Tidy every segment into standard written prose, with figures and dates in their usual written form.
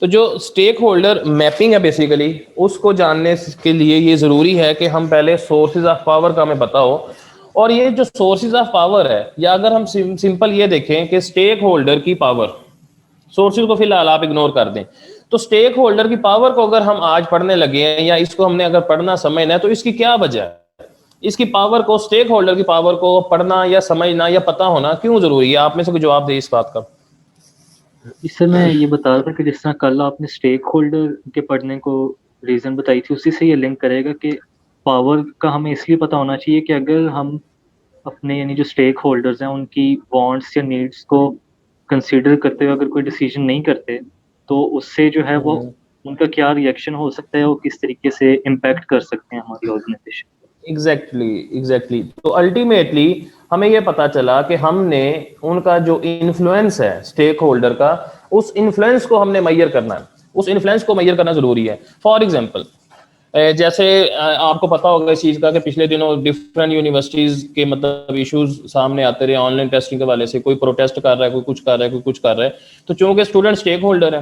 तो जो stake holder mapping है बेसिकली, उसको जानने के लिए ये ज़रूरी है कि हम पहले सोर्सेज ऑफ पावर का हमें पता हो। और ये जो सोर्सेज ऑफ पावर है, या अगर हम सिंपल ये देखें कि स्टेक होल्डर की पावर, सोर्सेज को फिलहाल आप इग्नोर कर दें, तो स्टेक होल्डर की पावर को अगर हम आज पढ़ने लगे हैं या इसको हमने अगर पढ़ना समझना है, तो इसकी क्या वजह है? इसकी पावर को, स्टेक होल्डर की पावर को पढ़ना या समझना या पता होना क्यों जरूरी है? आप में से कोई जवाब दे इस बात का। इससे मैं ये बता रहा था कि जिस तरह कल आपने स्टेक होल्डर के पढ़ने को रीज़न बताई थी, उसी से ये लिंक करेगा कि पावर का हमें इसलिए पता होना चाहिए कि अगर हम अपने यानी जो स्टेक होल्डर्स हैं उनकी वांट्स या नीड्स को कंसीडर करते हुए अगर कोई डिसीजन नहीं करते, तो उससे जो है वो उनका क्या रिएक्शन हो सकता है, वो किस तरीके से इम्पैक्ट कर सकते हैं हमारी ऑर्गेनाइजेशन। एग्जैक्टली। तो अल्टीमेटली हमें यह पता चला कि हमने उनका जो इन्फ्लुएंस है स्टेक होल्डर का, उस इन्फ्लुएंस को हमने मेजर करना है, उस इन्फ्लुएंस को मेजर करना जरूरी है। फॉर एग्जांपल, जैसे आपको पता होगा इस चीज का कि पिछले दिनों डिफरेंट यूनिवर्सिटीज के मतलब इश्यूज सामने आते रहे ऑनलाइन टेस्टिंग के वाले से, कोई प्रोटेस्ट कर रहा है, कोई कुछ कर रहा है, कोई कुछ कर रहा है। तो चूंकि स्टूडेंट स्टेक होल्डर है,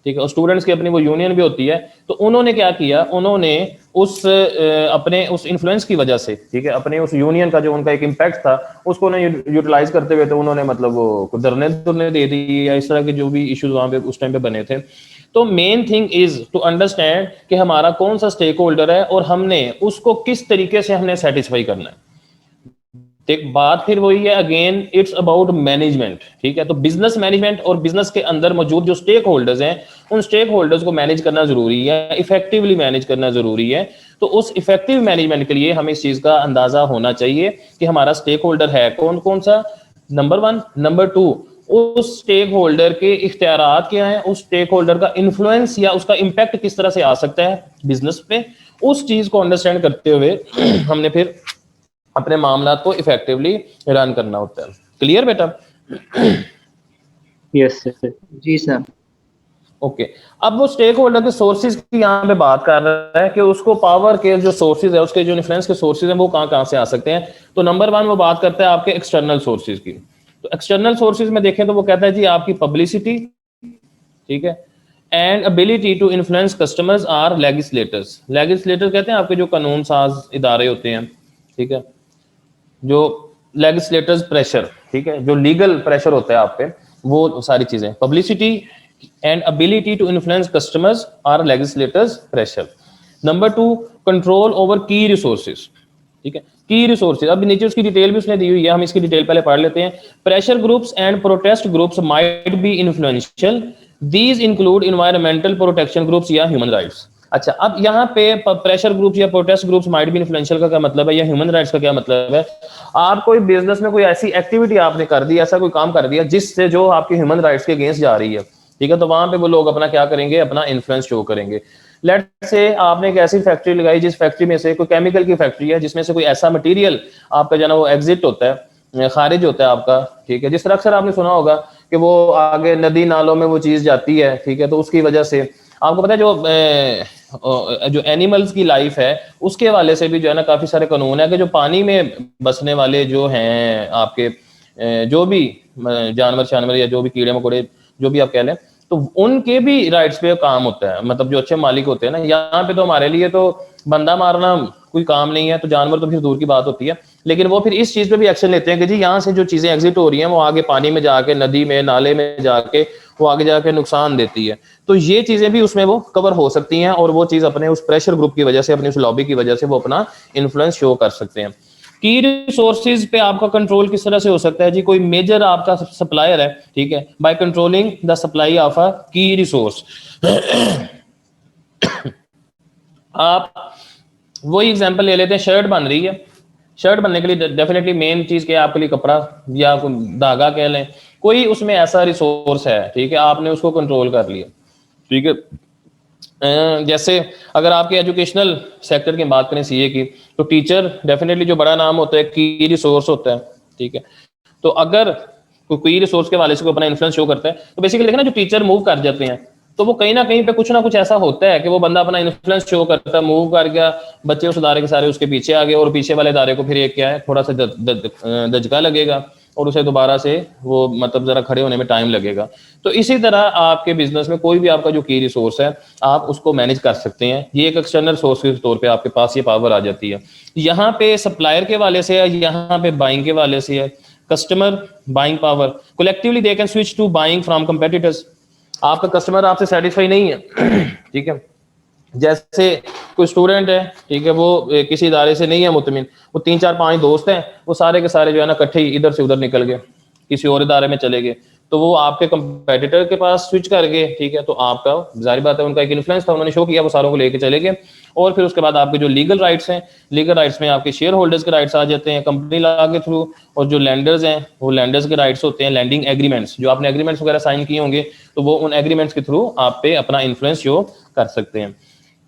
ठीक है, और स्टूडेंट्स की अपनी वो यूनियन भी होती है, तो उन्होंने क्या किया, उन्होंने उस अपने उस इन्फ्लुएंस की वजह से, ठीक है, अपने उस यूनियन का जो उनका एक इम्पैक्ट था उसको यूटिलाइज करते हुए, तो उन्होंने मतलब वो धरने दे दी या इस तरह के जो भी इश्यूज वहां पे उस टाइम पे बने थे। तो main thing is to understand कि हमारा कौन सा स्टेक होल्डर है और हमने उसको किस तरीके से हमने सेटिस्फाई करना है। एक बात फिर वही है, अगेन इट्स अबाउट मैनेजमेंट, ठीक है। तो बिजनेस मैनेजमेंट और बिजनेस के अंदर मौजूद जो स्टेक होल्डर्स हैं, उन स्टेक होल्डर्स को मैनेज करना जरूरी है, इफेक्टिवली मैनेज करना जरूरी है। तो उस इफेक्टिव मैनेजमेंट के लिए हमें इस चीज का अंदाजा होना चाहिए कि हमारा स्टेक होल्डर है कौन कौन सा, नंबर 1। नंबर 2, उस स्टेक होल्डर के इख्तियारात क्या हैं, उस स्टेक होल्डर का इन्फ्लुएंस या उसका इंपैक्ट किस तरह से आ सकता है बिजनेस पे। उस चीज को अंडरस्टैंड करते हुए हमने फिर अपने मामला को इफेक्टिवली रन करना होता है। क्लियर बेटा? Yes sir. जी सर। ओके। अब वो स्टेक होल्डर के सोर्सेज की यहाँ पे बात कर रहा है कि उसको पावर के जो सोर्सेज है, उसके जो इन्फ्लुएंस के सोर्सेज हैं, वो कहाँ कहाँ से आ सकते हैं। तो नंबर 1 वो बात करता है आपके एक्सटर्नल सोर्सेज की। तो एक्सटर्नल सोर्सेज में देखें तो वो कहता है जी आपकी पब्लिसिटी, ठीक है, and ability to influence customers or legislators. Legislator कहते हैं आपके जो कानून साज इदारे होते हैं, ठीक है, जो लेजिस्लेटर्स प्रेशर, ठीक है, जो लीगल प्रेशर होता है आप पे, वो सारी चीजें। Publicity and ability to influence customers or legislators pressure. Number 2, control over key resources, ठीक है, की रिसोर्सेज। अब नीचे उसकी डिटेल भी उसने दी हुई है, हम इसकी डिटेल पहले पढ़ लेते हैं। Pressure groups and protest groups might be influential, these include environmental protection groups या ह्यूमन राइट्स। अच्छा, अब यहाँ पे प्रेशर ग्रुप्स या protest groups might be influential का क्या मतलब है, या ह्यूमन राइट्स का क्या मतलब है? आप कोई बिजनेस में कोई ऐसी एक्टिविटी आपने कर दी, ऐसा कोई काम कर दिया जिससे जो आपके ह्यूमन राइट्स के अगेंस्ट जा रही है, ठीक है, तो वहां पे वो लोग अपना क्या करेंगे, अपना इन्फ्लुएंस शो करेंगे। लेट से आपने एक ऐसी फैक्ट्री लगाई जिस फैक्ट्री में से कोई केमिकल की फैक्ट्री है, जिसमें से कोई ऐसा मटेरियल आपका जो है वो एग्जिट होता है, खारिज होता है आपका, ठीक है। जिस तरह अक्सर आपने सुना होगा कि वो आगे नदी नालों में वो चीज जाती है, ठीक है, तो उसकी वजह से आपको पता है जो एनिमल्स की लाइफ है उसके हवाले से भी जो है ना काफी सारे कानून है कि जो पानी में बसने वाले जो हैं आपके जो भी जानवर या जो भी कीड़े मकोड़े जो भी आप कह लें, तो उनके भी राइट्स पे काम होता है। मतलब जो अच्छे मालिक होते हैं ना, यहाँ पे तो हमारे लिए तो बंदा मारना कोई काम नहीं है, तो जानवर तो फिर दूर की बात होती है, लेकिन वो फिर इस चीज पे भी एक्शन लेते हैं कि जी यहाँ से जो चीजें एग्जिट हो रही हैं वो आगे पानी में जाके, नदी में, नाले में जाके वो आगे जाके नुकसान देती है। तो ये चीजें भी उसमें वो कवर हो सकती हैं, और वो चीज अपने उस प्रेशर ग्रुप की वजह से, अपनी उस लॉबी की वजह से वो अपना इन्फ्लुएंस शो कर सकते हैं। की रिसोर्सेज पे आपका कंट्रोल किस तरह से हो सकता है जी? कोई मेजर आपका सप्लायर है, ठीक है, by controlling the supply of a की रिसोर्स। आप वही एग्जांपल ले लेते हैं, शर्ट बन रही है, शर्ट बनने के लिए डेफिनेटली मेन चीज क्या है आपके लिए? कपड़ा या धागा कह लें, कोई उसमें ऐसा रिसोर्स है, ठीक है, आपने उसको कंट्रोल कर लिया, ठीक है। जैसे अगर आपके एजुकेशनल सेक्टर की बात करें, सीए की, तो टीचर डेफिनेटली जो बड़ा नाम होता है, की रिसोर्स होता है, ठीक है। तो अगर कोई रिसोर्स के वाले से कोई अपना इन्फ्लुएंस शो करता है, तो बेसिकली देखना जो टीचर मूव कर जाते हैं, तो वो कहीं ना कहीं पे कुछ ना कुछ ऐसा होता है कि वो बंदा अपना इन्फ्लुएंस शो करता है, मूव कर गया, बच्चे उस इदारे के सारे उसके पीछे आ गए, और पीछे वाले इदारे को फिर एक क्या है, थोड़ा सा दचका लगेगा, और उसे दोबारा से वो मतलब ज़रा खड़े होने में टाइम लगेगा। तो इसी तरह आपके बिजनेस में कोई भी आपका जो की रिसोर्स है आप उसको मैनेज कर सकते हैं। ये एक एक्सटर्नल सोर्स के तौर पे आपके पास ये पावर आ जाती है। यहाँ पे सप्लायर के वाले से है, यहाँ पे बाइंग के वाले से है। Customer buying power, collectively they can switch to buying from competitors. आपका कस्टमर आपसे सेटिस्फाई नहीं है ठीक है, जैसे कोई स्टूडेंट है, ठीक है, वो किसी इदारे से नहीं है मुतमिन, वो 3 4 5 दोस्त हैं, वो सारे के सारे जो है ना इकट्ठे ही इधर से उधर निकल गए, किसी और इदारे में चले गए, तो वो आपके कंपेटिटर के पास स्विच कर गए, ठीक है, तो आपका जाहिर बात है उनका एक इन्फ्लुएंस था, उन्होंने शो किया, वो सारों को लेके चले गए। और फिर उसके बाद आपके जो लीगल राइट्स हैं, लीगल राइट्स में आपके शेयर होल्डर्स के राइट्स आ जाते हैं कंपनी लॉ के थ्रू, और जो लैंडर्स हैं वो लैंडर्स के राइट्स होते हैं, लैंडिंग एग्रीमेंट्स, जो आपने एग्रीमेंट्स वगैरह साइन किए होंगे, तो वो उन एग्रीमेंट्स के थ्रू आप पे अपना इन्फ्लुएंस शो कर सकते हैं।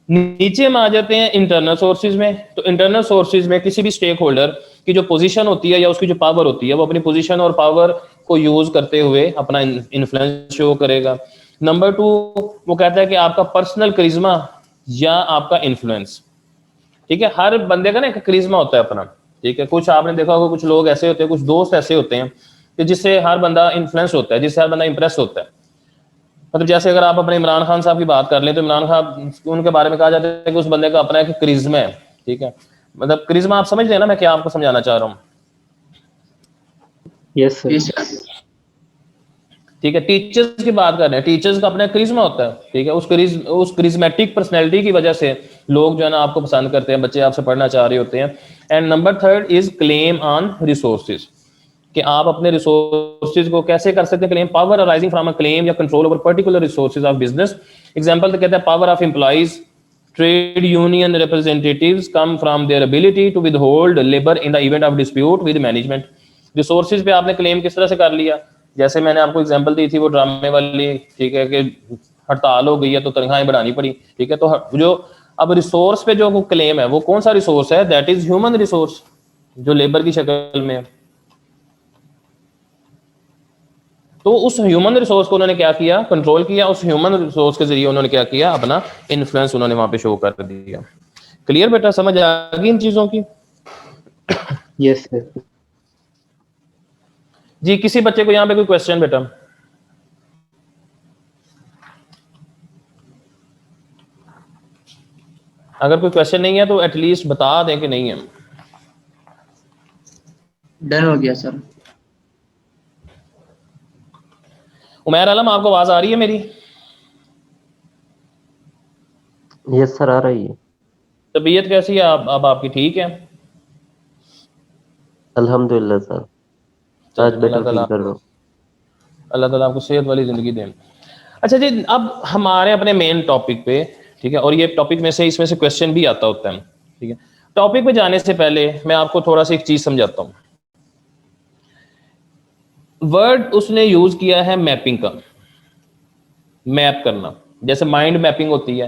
नीचे में आ जाते हैं इंटरनल सोर्सेज में। तो इंटरनल सोर्सेज में किसी भी स्टेक होल्डर की जो पोजीशन होती है या उसकी जो पावर होती है, वो अपनी पोजीशन और पावर को यूज करते हुए अपना इन्फ्लुएंस शो करेगा। नंबर 2, वो कहता है कि आपका पर्सनल करिश्मा या आपका इन्फ्लुएंस, ठीक है, हर बंदे का ना एक करिश्मा होता है अपना, ठीक है, कुछ आपने देखा होगा, कुछ लोग ऐसे होते हैं, कुछ दोस्त ऐसे होते हैं कि जिससे हर बंदा इन्फ्लुएंस होता है, जिससे हर बंदा इंप्रेस होता है। मतलब जैसे अगर आप अपने इमरान खान साहब की बात कर लें, तो इमरान खान, उनके बारे में कहा जाता है कि उस बंदे का अपना एक करिश्मा है, ठीक है, मतलब करिश्मा आप समझ रहे हैं ना मैं क्या आपको समझाना चाह रहा हूँ? Yes sir. ठीक है, टीचर्स की बात कर रहे हैं, टीचर्स का अपना करिश्मा होता है, ठीक है, उस करिश्मेटिक पर्सनैलिटी की वजह से लोग जो है ना आपको पसंद करते हैं, बच्चे आपसे पढ़ना चाह रहे होते हैं। And number 3 is claim on resources, कि आप अपने रिसोर्सेज को कैसे कर सकते हैं claim, power arising from a claim या control over particular resources of business. Example तो कहते हैं power of employees, trade union representatives come from their ability to withhold labour in the event of dispute with management. Resources पे आपने claim किस तरह से कर लिया, जैसे मैंने आपको एग्जांपल दी थी वो ड्रामे वाली, ठीक है, कि हड़ताल हो गई है तो तनख्वाहें बढ़ानी पड़ी, ठीक है, तो जो अब रिसोर्स पे जो क्लेम है वो कौन सा रिसोर्स है, दैट इज ह्यूमन रिसोर्स, जो लेबर की शक्ल में है। तो उस ह्यूमन रिसोर्स को उन्होंने क्या किया, कंट्रोल किया, उस ह्यूमन रिसोर्स के जरिए उन्होंने क्या किया, अपना इन्फ्लुएंस उन्होंने वहां पे शो कर दिया। क्लियर बेटा, समझ आ गई इन चीजों की? Yes sir. जी, किसी बच्चे को यहाँ पे कोई क्वेश्चन बेटा? अगर कोई क्वेश्चन नहीं है तो एटलीस्ट बता दें कि नहीं है। डन हो गया सर। उमैर आलम, आपको आवाज आ रही है मेरी? यस सर, आ रही है। तबीयत कैसी है अब आपकी, ठीक है? अल्हम्दुलिल्लाह सर, आज अल्लाह बेटर ताला फील कर रहा हूँ। अल्लाह ताला आपको सेहत वाली जिंदगी दें। अच्छा जी, अब हमारे अपने मेन टॉपिक पे, ठीक है, और ये टॉपिक में से इसमें से क्वेश्चन भी आता होता है, ठीक है। टॉपिक पे जाने से पहले मैं आपको थोड़ा सा एक चीज समझाता हूँ। वर्ड उसने यूज किया है मैपिंग का, मैप करना, जैसे माइंड मैपिंग होती है,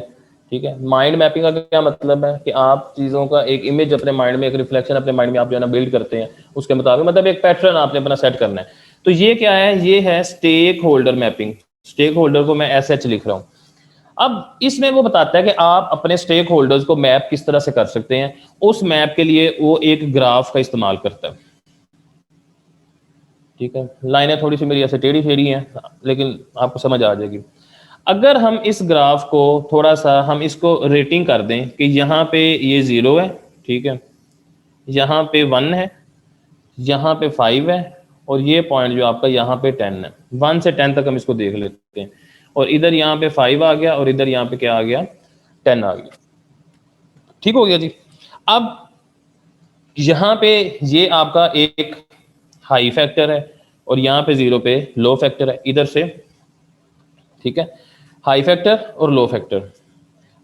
ठीक है। माइंड मैपिंग का क्या मतलब है कि आप चीजों का एक इमेज अपने माइंड में, एक रिफ्लेक्शन अपने माइंड में आप जो है ना बिल्ड करते हैं, उसके मुताबिक मतलब एक पैटर्न आपने अपना सेट करना है। तो ये क्या है, ये है stakeholder mapping. Stakeholder को मैं SH लिख रहा हूं। अब इसमें वो बताता है कि आप अपने स्टेक होल्डर्स को मैप किस तरह से कर सकते हैं। उस मैप के लिए वो एक ग्राफ का इस्तेमाल करता है, ठीक है। लाइनें थोड़ी सी मेरी ऐसे टेढ़ी फेढ़ी हैं, लेकिन आपको समझ आ जाएगी। अगर हम इस ग्राफ को थोड़ा सा हम इसको रेटिंग कर दें कि यहाँ पे ये 0 है, ठीक है, यहाँ पे 1 है, यहाँ पे 5 है, और ये पॉइंट जो आपका यहाँ पे 10 है। 1 से 10 तक हम इसको देख लेते हैं, और इधर यहाँ पे 5 आ गया, और इधर यहाँ पे क्या आ गया, 10 आ गया। ठीक हो गया जी। अब यहाँ पे ये आपका एक हाई फैक्टर है, और यहाँ पे 0 पे लो फैक्टर है, इधर से, ठीक है, हाई फैक्टर और लो फैक्टर।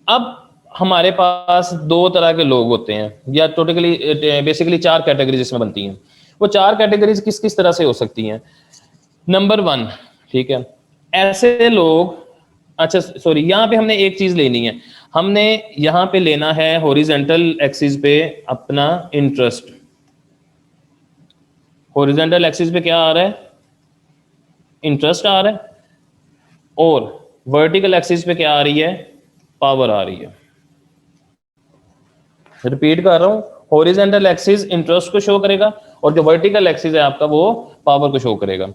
अब हमारे पास 2 तरह के लोग होते हैं, या टोटली बेसिकली 4 कैटेगरीज इसमें बनती हैं। वो 4 कैटेगरीज किस किस तरह से हो सकती हैं? नंबर 1, ठीक है, ऐसे लोग, अच्छा सॉरी, यहाँ पे हमने एक चीज लेनी है, हमने यहाँ पे लेना है हॉरिजॉन्टल एक्सिस पे अपना इंटरेस्ट। हॉरिजॉन्टल एक्सिस पे क्या आ रहा है, इंटरेस्ट आ रहा है, और वर्टिकल एक्सिस पे क्या आ रही है, पावर आ रही है। रिपीट कर रहा हूं, हॉरिजॉन्टल एक्सिस इंटरेस्ट को शो करेगा, और जो वर्टिकल एक्सिस है आपका वो पावर को शो करेगा।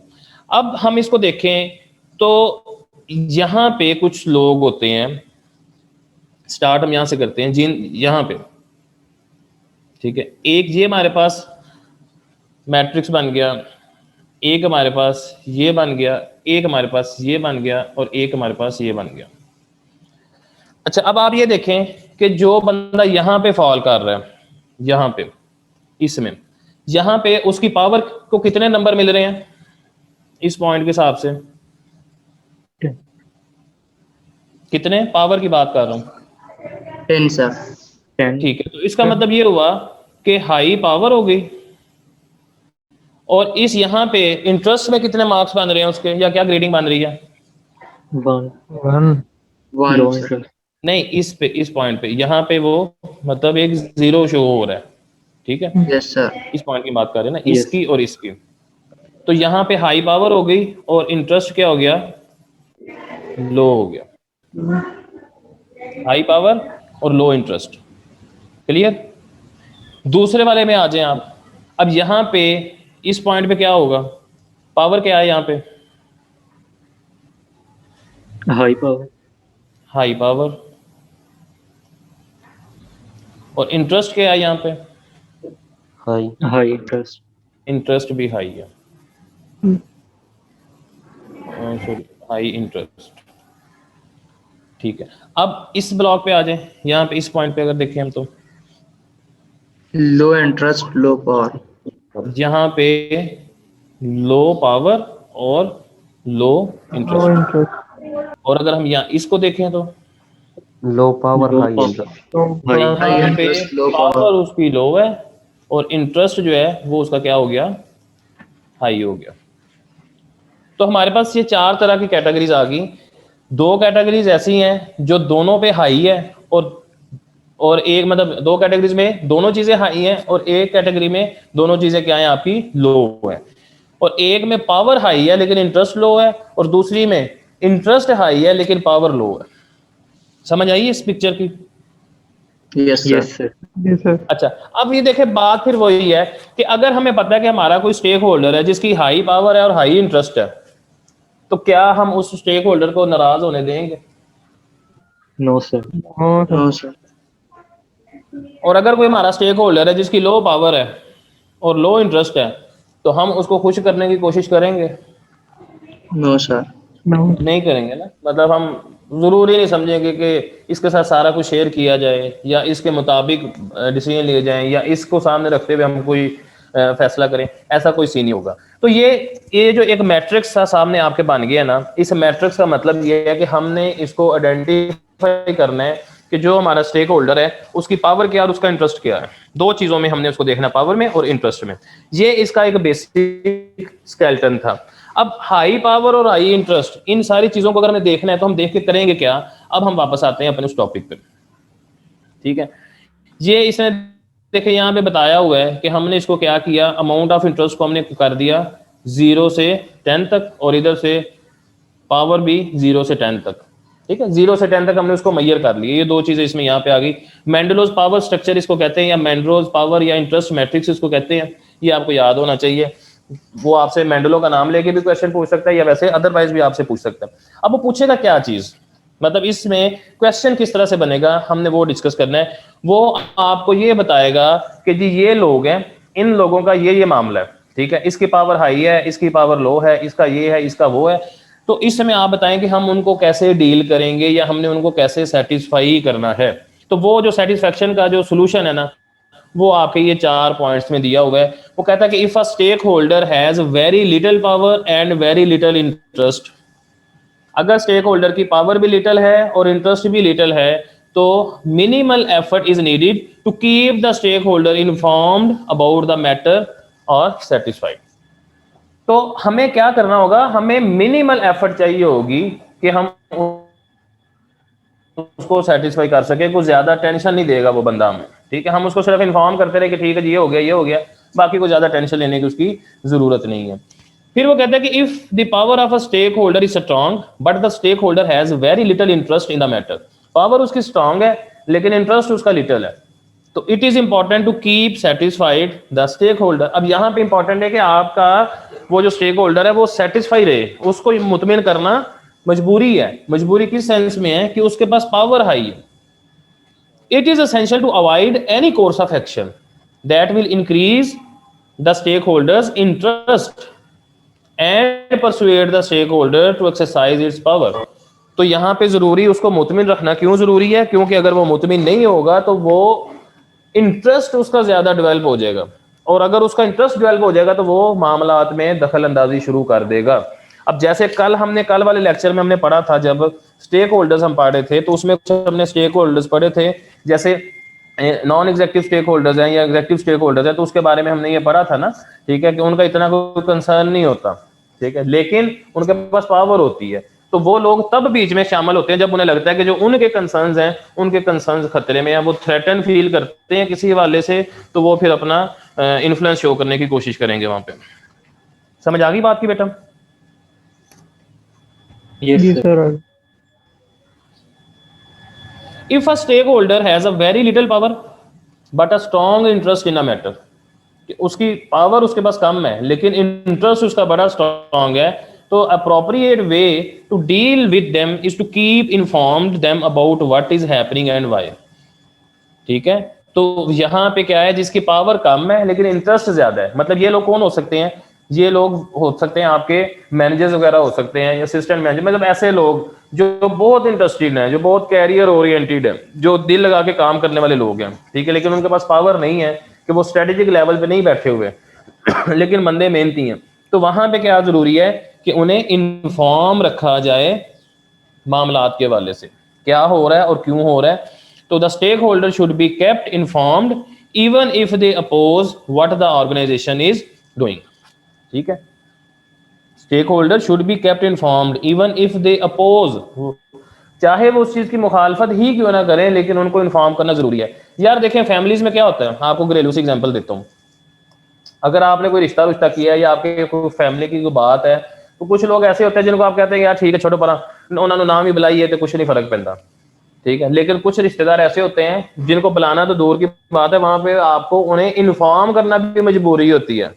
अब हम इसको देखें तो यहाँ पे कुछ लोग होते हैं, स्टार्ट हम यहाँ से करते हैं जिन यहाँ पे, ठीक है, एक ये हमारे पास मैट्रिक्स बन गया, एक हमारे पास ये बन गया, एक हमारे पास ये बन गया और एक हमारे पास ये बन गया। अच्छा, अब आप ये देखें कि जो बंदा यहाँ पे फॉल कर रहा है, यहाँ पे इसमें, यहाँ पे उसकी पावर को कितने नंबर मिल रहे हैं इस पॉइंट के हिसाब से? कितने पावर की बात कर रहा हूँ? 10 सर। 10 ठीक है, तो इसका मतलब ये हुआ कि हाई पावर हो गई। और इस यहाँ पे इंटरेस्ट में कितने मार्क्स बन रहे हैं उसके, या क्या ग्रेडिंग बन रही है? 1 1 लो सर। इंटरेस्ट। नहीं, इस पे, इस पॉइंट पे, यहाँ पे वो मतलब एक 0 शो हो रहा है, ठीक है, यस सर। इस पॉइंट की बात कर रहे हैं ना, Yes. इसकी और इसकी। तो यहाँ पे हाई पावर हो गई और इंटरेस्ट क्या हो गया? लो हो गया। हाई पावर और लो इंटरेस्ट, क्लियर? दूसरे वाले में आ जाएं आप। अब यहाँ पे इस पॉइंट पे क्या होगा? पावर क्या है यहाँ पे? High power. High power. और इंटरेस्ट क्या है यहाँ पे? हाई। High interest. इंटरेस्ट भी हाई है, सॉरी, हाई इंटरेस्ट, ठीक है। अब इस ब्लॉक पे आ जाएं, यहाँ पे इस पॉइंट पे अगर देखें हम तो लो इंटरेस्ट लो पावर। यहाँ पे लो पावर और लो इंटरेस्ट। और अगर हम यहाँ इसको देखें तो लो पावर लो हाई पावर। इंटरेस्ट। हाई यहाँ पे इंटरेस्ट लो पावर उसकी लो है और इंटरेस्ट जो है वो उसका क्या हो गया? हाई हो गया। तो हमारे पास ये 4 तरह की कैटेगरीज आ गई। 2 कैटेगरीज ऐसी हैं जो दोनों पे हाई है और एक, मतलब 2 कैटेगरीज में दोनों चीजें हाई हैं और एक कैटेगरी में दोनों चीजें क्या है आपकी? लो है। और एक में पावर हाई है लेकिन इंटरेस्ट लो है, और दूसरी में इंटरेस्ट हाई है लेकिन पावर लो है। समझ आई इस पिक्चर की? Yes yes sir. सर। अच्छा, अब ये देखें, बात फिर वही है कि अगर हमें पता है कि हमारा कोई स्टेक होल्डर है जिसकी हाई पावर है और हाई इंटरेस्ट है, तो क्या हम उस स्टेक होल्डर को नाराज होने देंगे? No sir. No sir. और अगर कोई हमारा स्टेक होल्डर है जिसकी लो पावर है और लो इंटरेस्ट है, तो हम उसको खुश करने की कोशिश करेंगे? No sir. नहीं करेंगे ना। मतलब हम जरूरी नहीं समझेंगे कि इसके साथ सारा कुछ शेयर किया जाए या इसके मुताबिक डिसीजन लिए जाएं या इसको सामने रखते हुए हम कोई फैसला करें, ऐसा कोई सीन नहीं होगा। तो ये जो एक मैट्रिक्स सा सामने आपके बन गया ना, इस मैट्रिक्स का मतलब ये है कि हमने इसको आइडेंटिफाई करना है कि जो हमारा स्टेक होल्डर है उसकी पावर क्या है और उसका इंटरेस्ट क्या है। 2 चीजों में हमने उसको देखना, पावर में और इंटरेस्ट में। ये इसका एक बेसिक स्केलेटन था। अब हाई पावर और हाई इंटरेस्ट, इन सारी चीजों को अगर हमें देखना है तो हम देख के करेंगे क्या? अब हम वापस आते हैं अपने उस टॉपिक पे, ठीक है। ये इसने देखिए यहाँ पे बताया हुआ है कि हमने इसको क्या किया, अमाउंट ऑफ इंटरेस्ट को हमने कर दिया 0 से 10 तक, और इधर से पावर भी 0 से 10 तक, ठीक है। 0 से 10 तक हमने उसको मैयर कर लिया। ये 2 चीजें इसमें यहाँ पे आ गई। मेंडलोज पावर स्ट्रक्चर इसको कहते हैं, या मेंडलोज पावर या इंटरेस्ट मैट्रिक्स इसको कहते हैं। ये आपको याद होना चाहिए। वो आपसे मेंडलो का नाम लेके भी क्वेश्चन पूछ सकता है या वैसे अदरवाइज भी आपसे पूछ सकता है। अब वो पूछेगा क्या चीज, मतलब इसमें क्वेश्चन किस तरह से बनेगा, हमने वो डिस्कस करना है। वो आपको ये बताएगा कि जी ये लोग हैं, इन लोगों का ये मामला है, ठीक है, इसकी पावर हाई है, इसकी पावर लो है, इसका ये है, इसका वो है। तो इस समय आप बताएं कि हम उनको कैसे डील करेंगे या हमने उनको कैसे सेटिस्फाई करना है। तो वो जो सेटिस्फेक्शन का जो सोल्यूशन है ना, वो आपके ये 4 पॉइंट्स में दिया हुआ है। वो कहता है कि if a stakeholder has very little power and very little interest, अगर स्टेक होल्डर की पावर भी लिटिल है और इंटरेस्ट भी लिटिल है, तो minimal effort is needed to keep the stakeholder informed about the matter और satisfied. तो हमें क्या करना होगा, हमें मिनिमल एफर्ट चाहिए होगी कि हम उसको सेटिस्फाई कर सके। कुछ ज्यादा टेंशन नहीं देगा वो बंदा हमें, ठीक है। हम उसको सिर्फ इन्फॉर्म करते रहे कि ठीक है जी ये हो गया, ये हो गया, बाकी को ज्यादा टेंशन लेने की उसकी जरूरत नहीं है। फिर वो कहते हैं कि if the power of a stakeholder is strong but the stakeholder has very little interest in the matter, power उसकी स्ट्रॉन्ग है लेकिन इंटरेस्ट उसका लिटिल है, तो it is important to keep satisfied the stakeholder. अब यहाँ पे important है कि आपका वो जो स्टेक होल्डर है वो सेटिस्फाई रहे, उसको मुतमिन करना मजबूरी है। मजबूरी किस सेंस में है कि उसके पास पावर हाई है। It is essential to avoid any course of action that will increase the stakeholders interest and persuade the stakeholder to exercise its power. तो यहाँ पे जरूरी उसको मुतमिन रखना क्यों जरूरी है? क्योंकि अगर वो मुतमिन नहीं होगा तो वो इंटरेस्ट उसका ज्यादा डेवलप हो जाएगा, और अगर उसका इंटरेस्ट डेवलप हो जाएगा तो वो मामलात में दखल अंदाजी शुरू कर देगा। अब जैसे कल वाले लेक्चर में हमने पढ़ा था, जब स्टेक होल्डर्स हम पढ़े थे तो उसमें हमने स्टेक होल्डर्स पढ़े थे, जैसे नॉन एग्जेक्टिव स्टेक होल्डर्स हैं या एग्जेक्टिव स्टेक होल्डर्स हैं, तो उसके बारे में हमने ये पढ़ा था ना, ठीक है, कि उनका इतना कोई कंसर्न नहीं होता, ठीक है, लेकिन उनके पास पावर होती है। तो वो लोग तब बीच में शामिल होते हैं जब उन्हें लगता है कि जो उनके कंसर्न्स हैं, उनके कंसर्न्स खतरे में हैं, वो थ्रेटन फील करते हैं किसी हवाले से, तो वो फिर अपना इन्फ्लुएंस शो करने की कोशिश करेंगे वहां पे। समझ आ गई बात की बेटा? Yes, sir. If a stakeholder has a very little power but a strong interest in a matter, उसकी पावर उसके पास कम है लेकिन इंटरेस्ट उसका बड़ा स्ट्रॉन्ग है, तो appropriate way to deal with them is to keep informed them about what is happening and why. ठीक है, तो यहाँ पे क्या है, जिसकी पावर कम है लेकिन इंटरेस्ट ज्यादा है, मतलब ये लोग कौन हो सकते हैं? ये लोग हो सकते हैं आपके मैनेजर्स वगैरह हो सकते हैं, असिस्टेंट मैनेजर, मतलब ऐसे लोग जो बहुत इंटरेस्टेड हैं, जो बहुत कैरियर ओरिएंटेड है, जो दिल लगा के काम करने वाले लोग हैं, ठीक है, लेकिन उनके पास पावर नहीं है कि वो स्ट्रेटेजिक लेवल पे नहीं बैठे हुए लेकिन बंदे मेहनती हैं। तो वहां पे क्या जरूरी है कि उन्हें इन्फॉर्म रखा जाए मामलात के हवाले से, क्या हो रहा है और क्यों हो रहा है। तो the stakeholder should be kept informed even if they oppose what the organisation is doing. ठीक है, stakeholder should be kept informed even if they oppose, चाहे वो उस चीज की मुखालफत ही क्यों ना करें, लेकिन उनको इन्फॉर्म करना जरूरी है। यार देखें, फैमिलीज में क्या होता है, आपको घरेलू से एग्जांपल देता हूँ। अगर आपने कोई रिश्ता किया है या आपके कोई फैमिली की कोई बात है, तो कुछ लोग ऐसे होते हैं जिनको आप कहते हैं यार ठीक है छोड़ो परा, उन्होंने नाम ही बुलाइए तो कुछ नहीं फर्क पैंदा, ठीक है, लेकिन कुछ रिश्तेदार ऐसे होते हैं जिनको बुलाना तो दूर की बात है, वहां पे आपको उन्हें इन्फॉर्म करना भी मजबूरी होती है।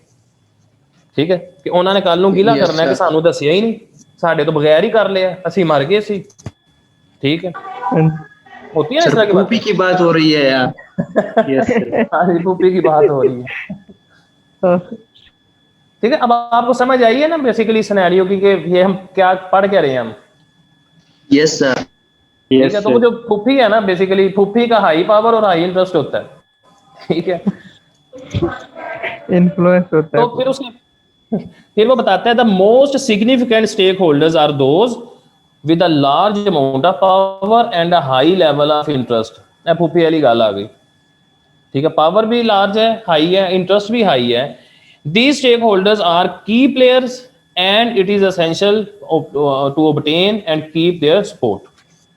ठीक है, कि उन्होंने कल नूं गिला करना है कि सानू दसिया ही नहीं, साडे तो बगैर ही कर लिया, असि मर गए सी। ठीक है, होती है ना इस तरह की बात। पुप्पी की बात हो रही है यार। Yes, sir. हाँ, पुप्पी की बात हो रही है। ठीक है, अब आपको समझ आई है ना बेसिकली सिनेरियो की, कि ये हम क्या पढ़ क्या रहे हैं हम। Yes sir. ठीक Yes, है, तो वो sir. जो फूफी है ना, बेसिकली फूफी का हाई पावर और हाई इंटरेस्ट होता है। ठीक है, इन्फ्लुएंस होता है। तो फिर वो बताता है the most significant stakeholders are those with a large amount of power and a high level of interest. फूफी वाली गल आ गई। ठीक है, पावर भी लार्ज है, हाई है, इंटरेस्ट भी हाई है। These stakeholders are key players and it is essential to obtain and keep their support.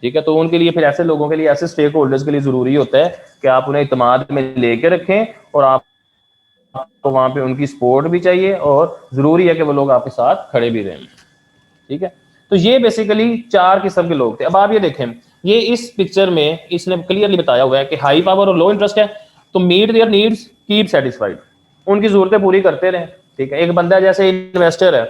ठीक है, तो उनके लिए फिर ऐसे लोगों के लिए, ऐसे स्टेक होल्डर्स के लिए जरूरी होता है कि आप उन्हें इत्मीनान में लेके रखें, और आपको वहां पे उनकी सपोर्ट भी चाहिए, और जरूरी है कि वो लोग आपके साथ खड़े भी रहें। ठीक है, तो ये बेसिकली 4 किस्म के लोग थे। अब आप ये देखें, ये इस पिक्चर में इसने क्लियरली बताया हुआ है कि हाई पावर और लो इंटरेस्ट है, तो meet their needs, keep satisfied, उनकी जरूरतें पूरी करते रहें। ठीक है, एक बंदा जैसे इन्वेस्टर है,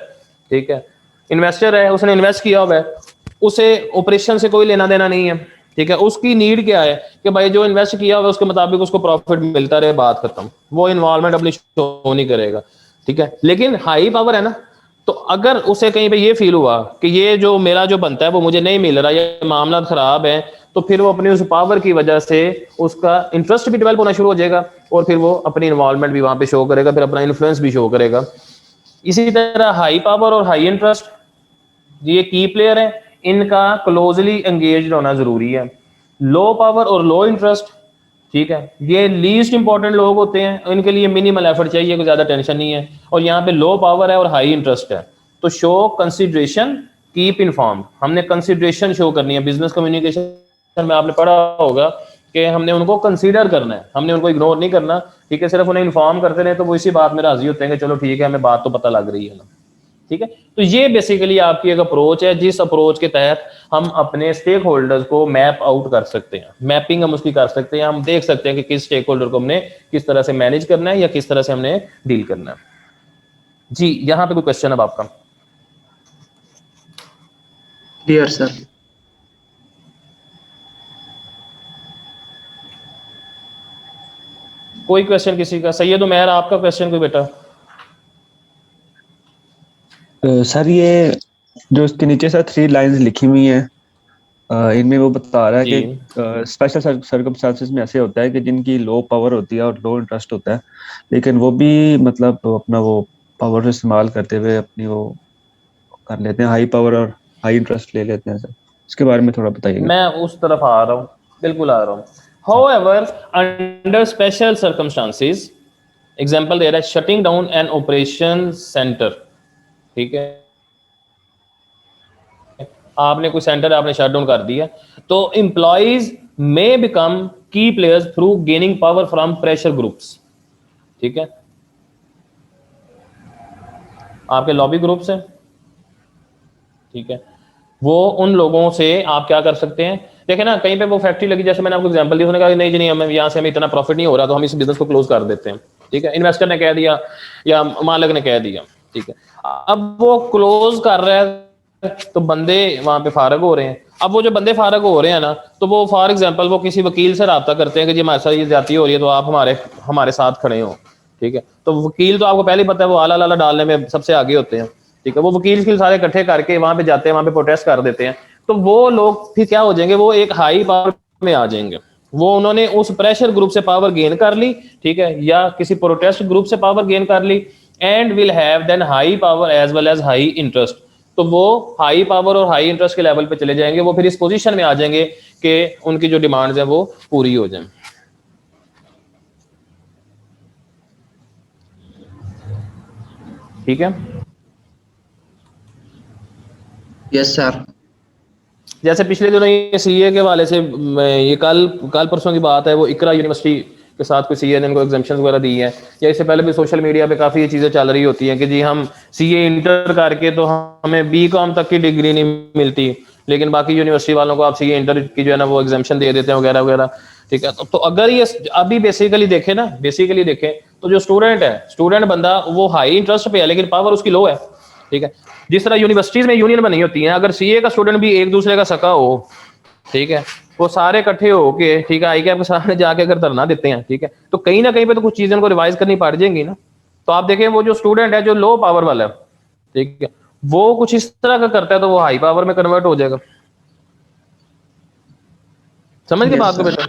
ठीक है, इन्वेस्टर है, उसने इन्वेस्ट किया हुआ है, उसे ऑपरेशन से कोई लेना देना नहीं है। ठीक है, उसकी नीड क्या है कि भाई जो इन्वेस्ट किया हुआ है उसके मुताबिक उसको प्रॉफिट मिलता रहे, बात खत्म, वो इन्वॉल्वमेंट अपनी शो नहीं करेगा। ठीक है, लेकिन हाई पावर है ना, तो अगर उसे कहीं पे ये फील हुआ कि ये जो मेरा जो बनता है वो मुझे नहीं मिल रहा, ये मामला खराब है, तो फिर वो अपनी उस पावर की वजह से उसका इंटरेस्ट भी डेवलप होना शुरू हो जाएगा, और फिर वो अपनी इन्वॉल्वमेंट भी वहां पे शो करेगा, फिर अपना इन्फ्लुएंस भी शो करेगा। इसी तरह हाई पावर और हाई इंटरेस्ट, ये की प्लेयर है, इनका क्लोजली एंगेज्ड होना जरूरी है। लो पावर और लो इंटरेस्ट, ठीक है, ये लीस्ट इंपॉर्टेंट लोग होते हैं, इनके लिए मिनिमल एफर्ट चाहिए, कोई ज्यादा टेंशन नहीं है। और यहाँ पे लो पावर है और हाई इंटरेस्ट है, तो शो कंसिडरेशन, कीप इन्फॉर्म, हमने कंसिडरेशन शो करनी है। बिजनेस कम्युनिकेशन में आपने पढ़ा होगा कि हमने उनको कंसीडर करना है, हमने उनको इग्नोर नहीं करना। ठीक है, सिर्फ उन्हें इन्फॉर्म करते रहे तो वो इसी बात में राजी होते हैं कि चलो ठीक है, हमें बात तो पता लग रही है ना। ठीक है। तो ये बेसिकली आपकी एक अप्रोच है जिस अप्रोच के तहत हम अपने स्टेक होल्डर्स को मैप आउट कर सकते हैं, मैपिंग हम उसकी कर सकते हैं, हम देख सकते हैं कि किस स्टेक होल्डर को हमने किस तरह से मैनेज करना है या किस तरह से हमने डील करना है। जी यहां पे कोई क्वेश्चन अब आपका? Clear sir. कोई क्वेश्चन किसी का? सैयद उमैर आपका क्वेश्चन कोई बेटा? सर ये जो इसके नीचे सर 3 लाइंस लिखी हुई हैं, इनमें वो बता रहा है जी। कि स्पेशल सर्कमस्टांसेस में ऐसे होता है कि जिनकी लो पावर होती है और लो इंटरेस्ट होता है, लेकिन वो भी मतलब अपना वो पावर इस्तेमाल करते हुए अपनी वो कर लेते हैं, हाई पावर और हाई इंटरेस्ट ले लेते हैं सर। इसके बारे में थोड़ा बताइएगा। मैं उस तरफ आ रहा हूँ, बिल्कुल आ रहा हूँ। However, under special circumstances, example दे रहा है shutting down an operation centre, ठीक है, आपने कोई सेंटर आपने शट डाउन कर दिया, तो एम्प्लॉइज मे बिकम की players through gaining power from pressure groups, ठीक है, आपके लॉबी ग्रुप्स हैं, ठीक है, वो उन लोगों से आप क्या कर सकते हैं। देखें ना, कहीं पे वो फैक्ट्री लगी, जैसे मैंने आपको एग्जांपल दी, उसने कहा नहीं जी नहीं, हमें यहाँ से हमें इतना प्रॉफिट नहीं हो रहा तो हम इस बिजनेस को क्लोज कर देते हैं, ठीक है, इन्वेस्टर ने कह दिया या मालिक ने कह दिया, ठीक है, अब वो क्लोज कर रहा है तो बंदे वहां पे फारग हो रहे हैं। अब वो जो बंदे फारग हो रहे हैं ना, तो वो फॉर एग्जाम्पल वो किसी वकील से रब्ता करते हैं कि जी हमारे साथ ये ज्यादती हो रही है तो आप हमारे साथ खड़े हो, ठीक है, तो वकील तो आपको पहले ही पता है वो आला लाला डालने में सबसे आगे होते हैं, ठीक है, वो वकील सारे इकट्ठे करके वहां पे जाते हैं, वहां पे प्रोटेस्ट कर देते हैं, तो वो लोग फिर क्या हो जाएंगे, वो एक हाई पावर में आ जाएंगे, वो उन्होंने उस प्रेशर ग्रुप से पावर गेन कर ली, ठीक है, या किसी प्रोटेस्ट ग्रुप से पावर गेन कर ली, and will have then high power as well as high interest, तो वो हाई पावर और हाई इंटरेस्ट के लेवल पे चले जाएंगे, वो फिर इस पोजीशन में आ जाएंगे कि उनकी जो डिमांड्स हैं वो पूरी हो जाए। ठीक है, यस सर। जैसे पिछले दिनों ये सीए के वाले से ये कल परसों की बात है, वो इकरा यूनिवर्सिटी के साथ कोई सीए ने इनको एग्जाम्पशन वगैरह दी है, या इससे पहले भी सोशल मीडिया पे काफ़ी ये चीज़ें चल रही होती हैं कि जी हम सीए इंटर करके तो हमें बीकॉम तक की डिग्री नहीं मिलती, लेकिन बाकी यूनिवर्सिटी वालों को आप सीए इंटर की जो है ना वो एग्जाम्पशन दे देते हैं वगैरह वगैरह, ठीक है। तो अगर ये अभी बेसिकली देखें तो जो स्टूडेंट बंदा वो हाई इंटरेस्ट पे है लेकिन पावर उसकी लो है, ठीक है, जिस तरह यूनिवर्सिटीज में यूनियन बनी होती है, अगर सीए का स्टूडेंट भी एक दूसरे का सका हो, ठीक है, वो सारे इकट्ठे होके, ठीक है, आई कैप के सामने जाके अगर धरना देते हैं, ठीक है, तो कहीं ना कहीं पे तो कुछ चीजें को रिवाइज करनी पड़ जाएंगी ना। तो आप देखें वो जो स्टूडेंट है जो लो पावर वाला है, ठीक है, वो कुछ इस तरह का करता है तो वो हाई पावर में कन्वर्ट हो जाएगा। समझ के बात को बेटा?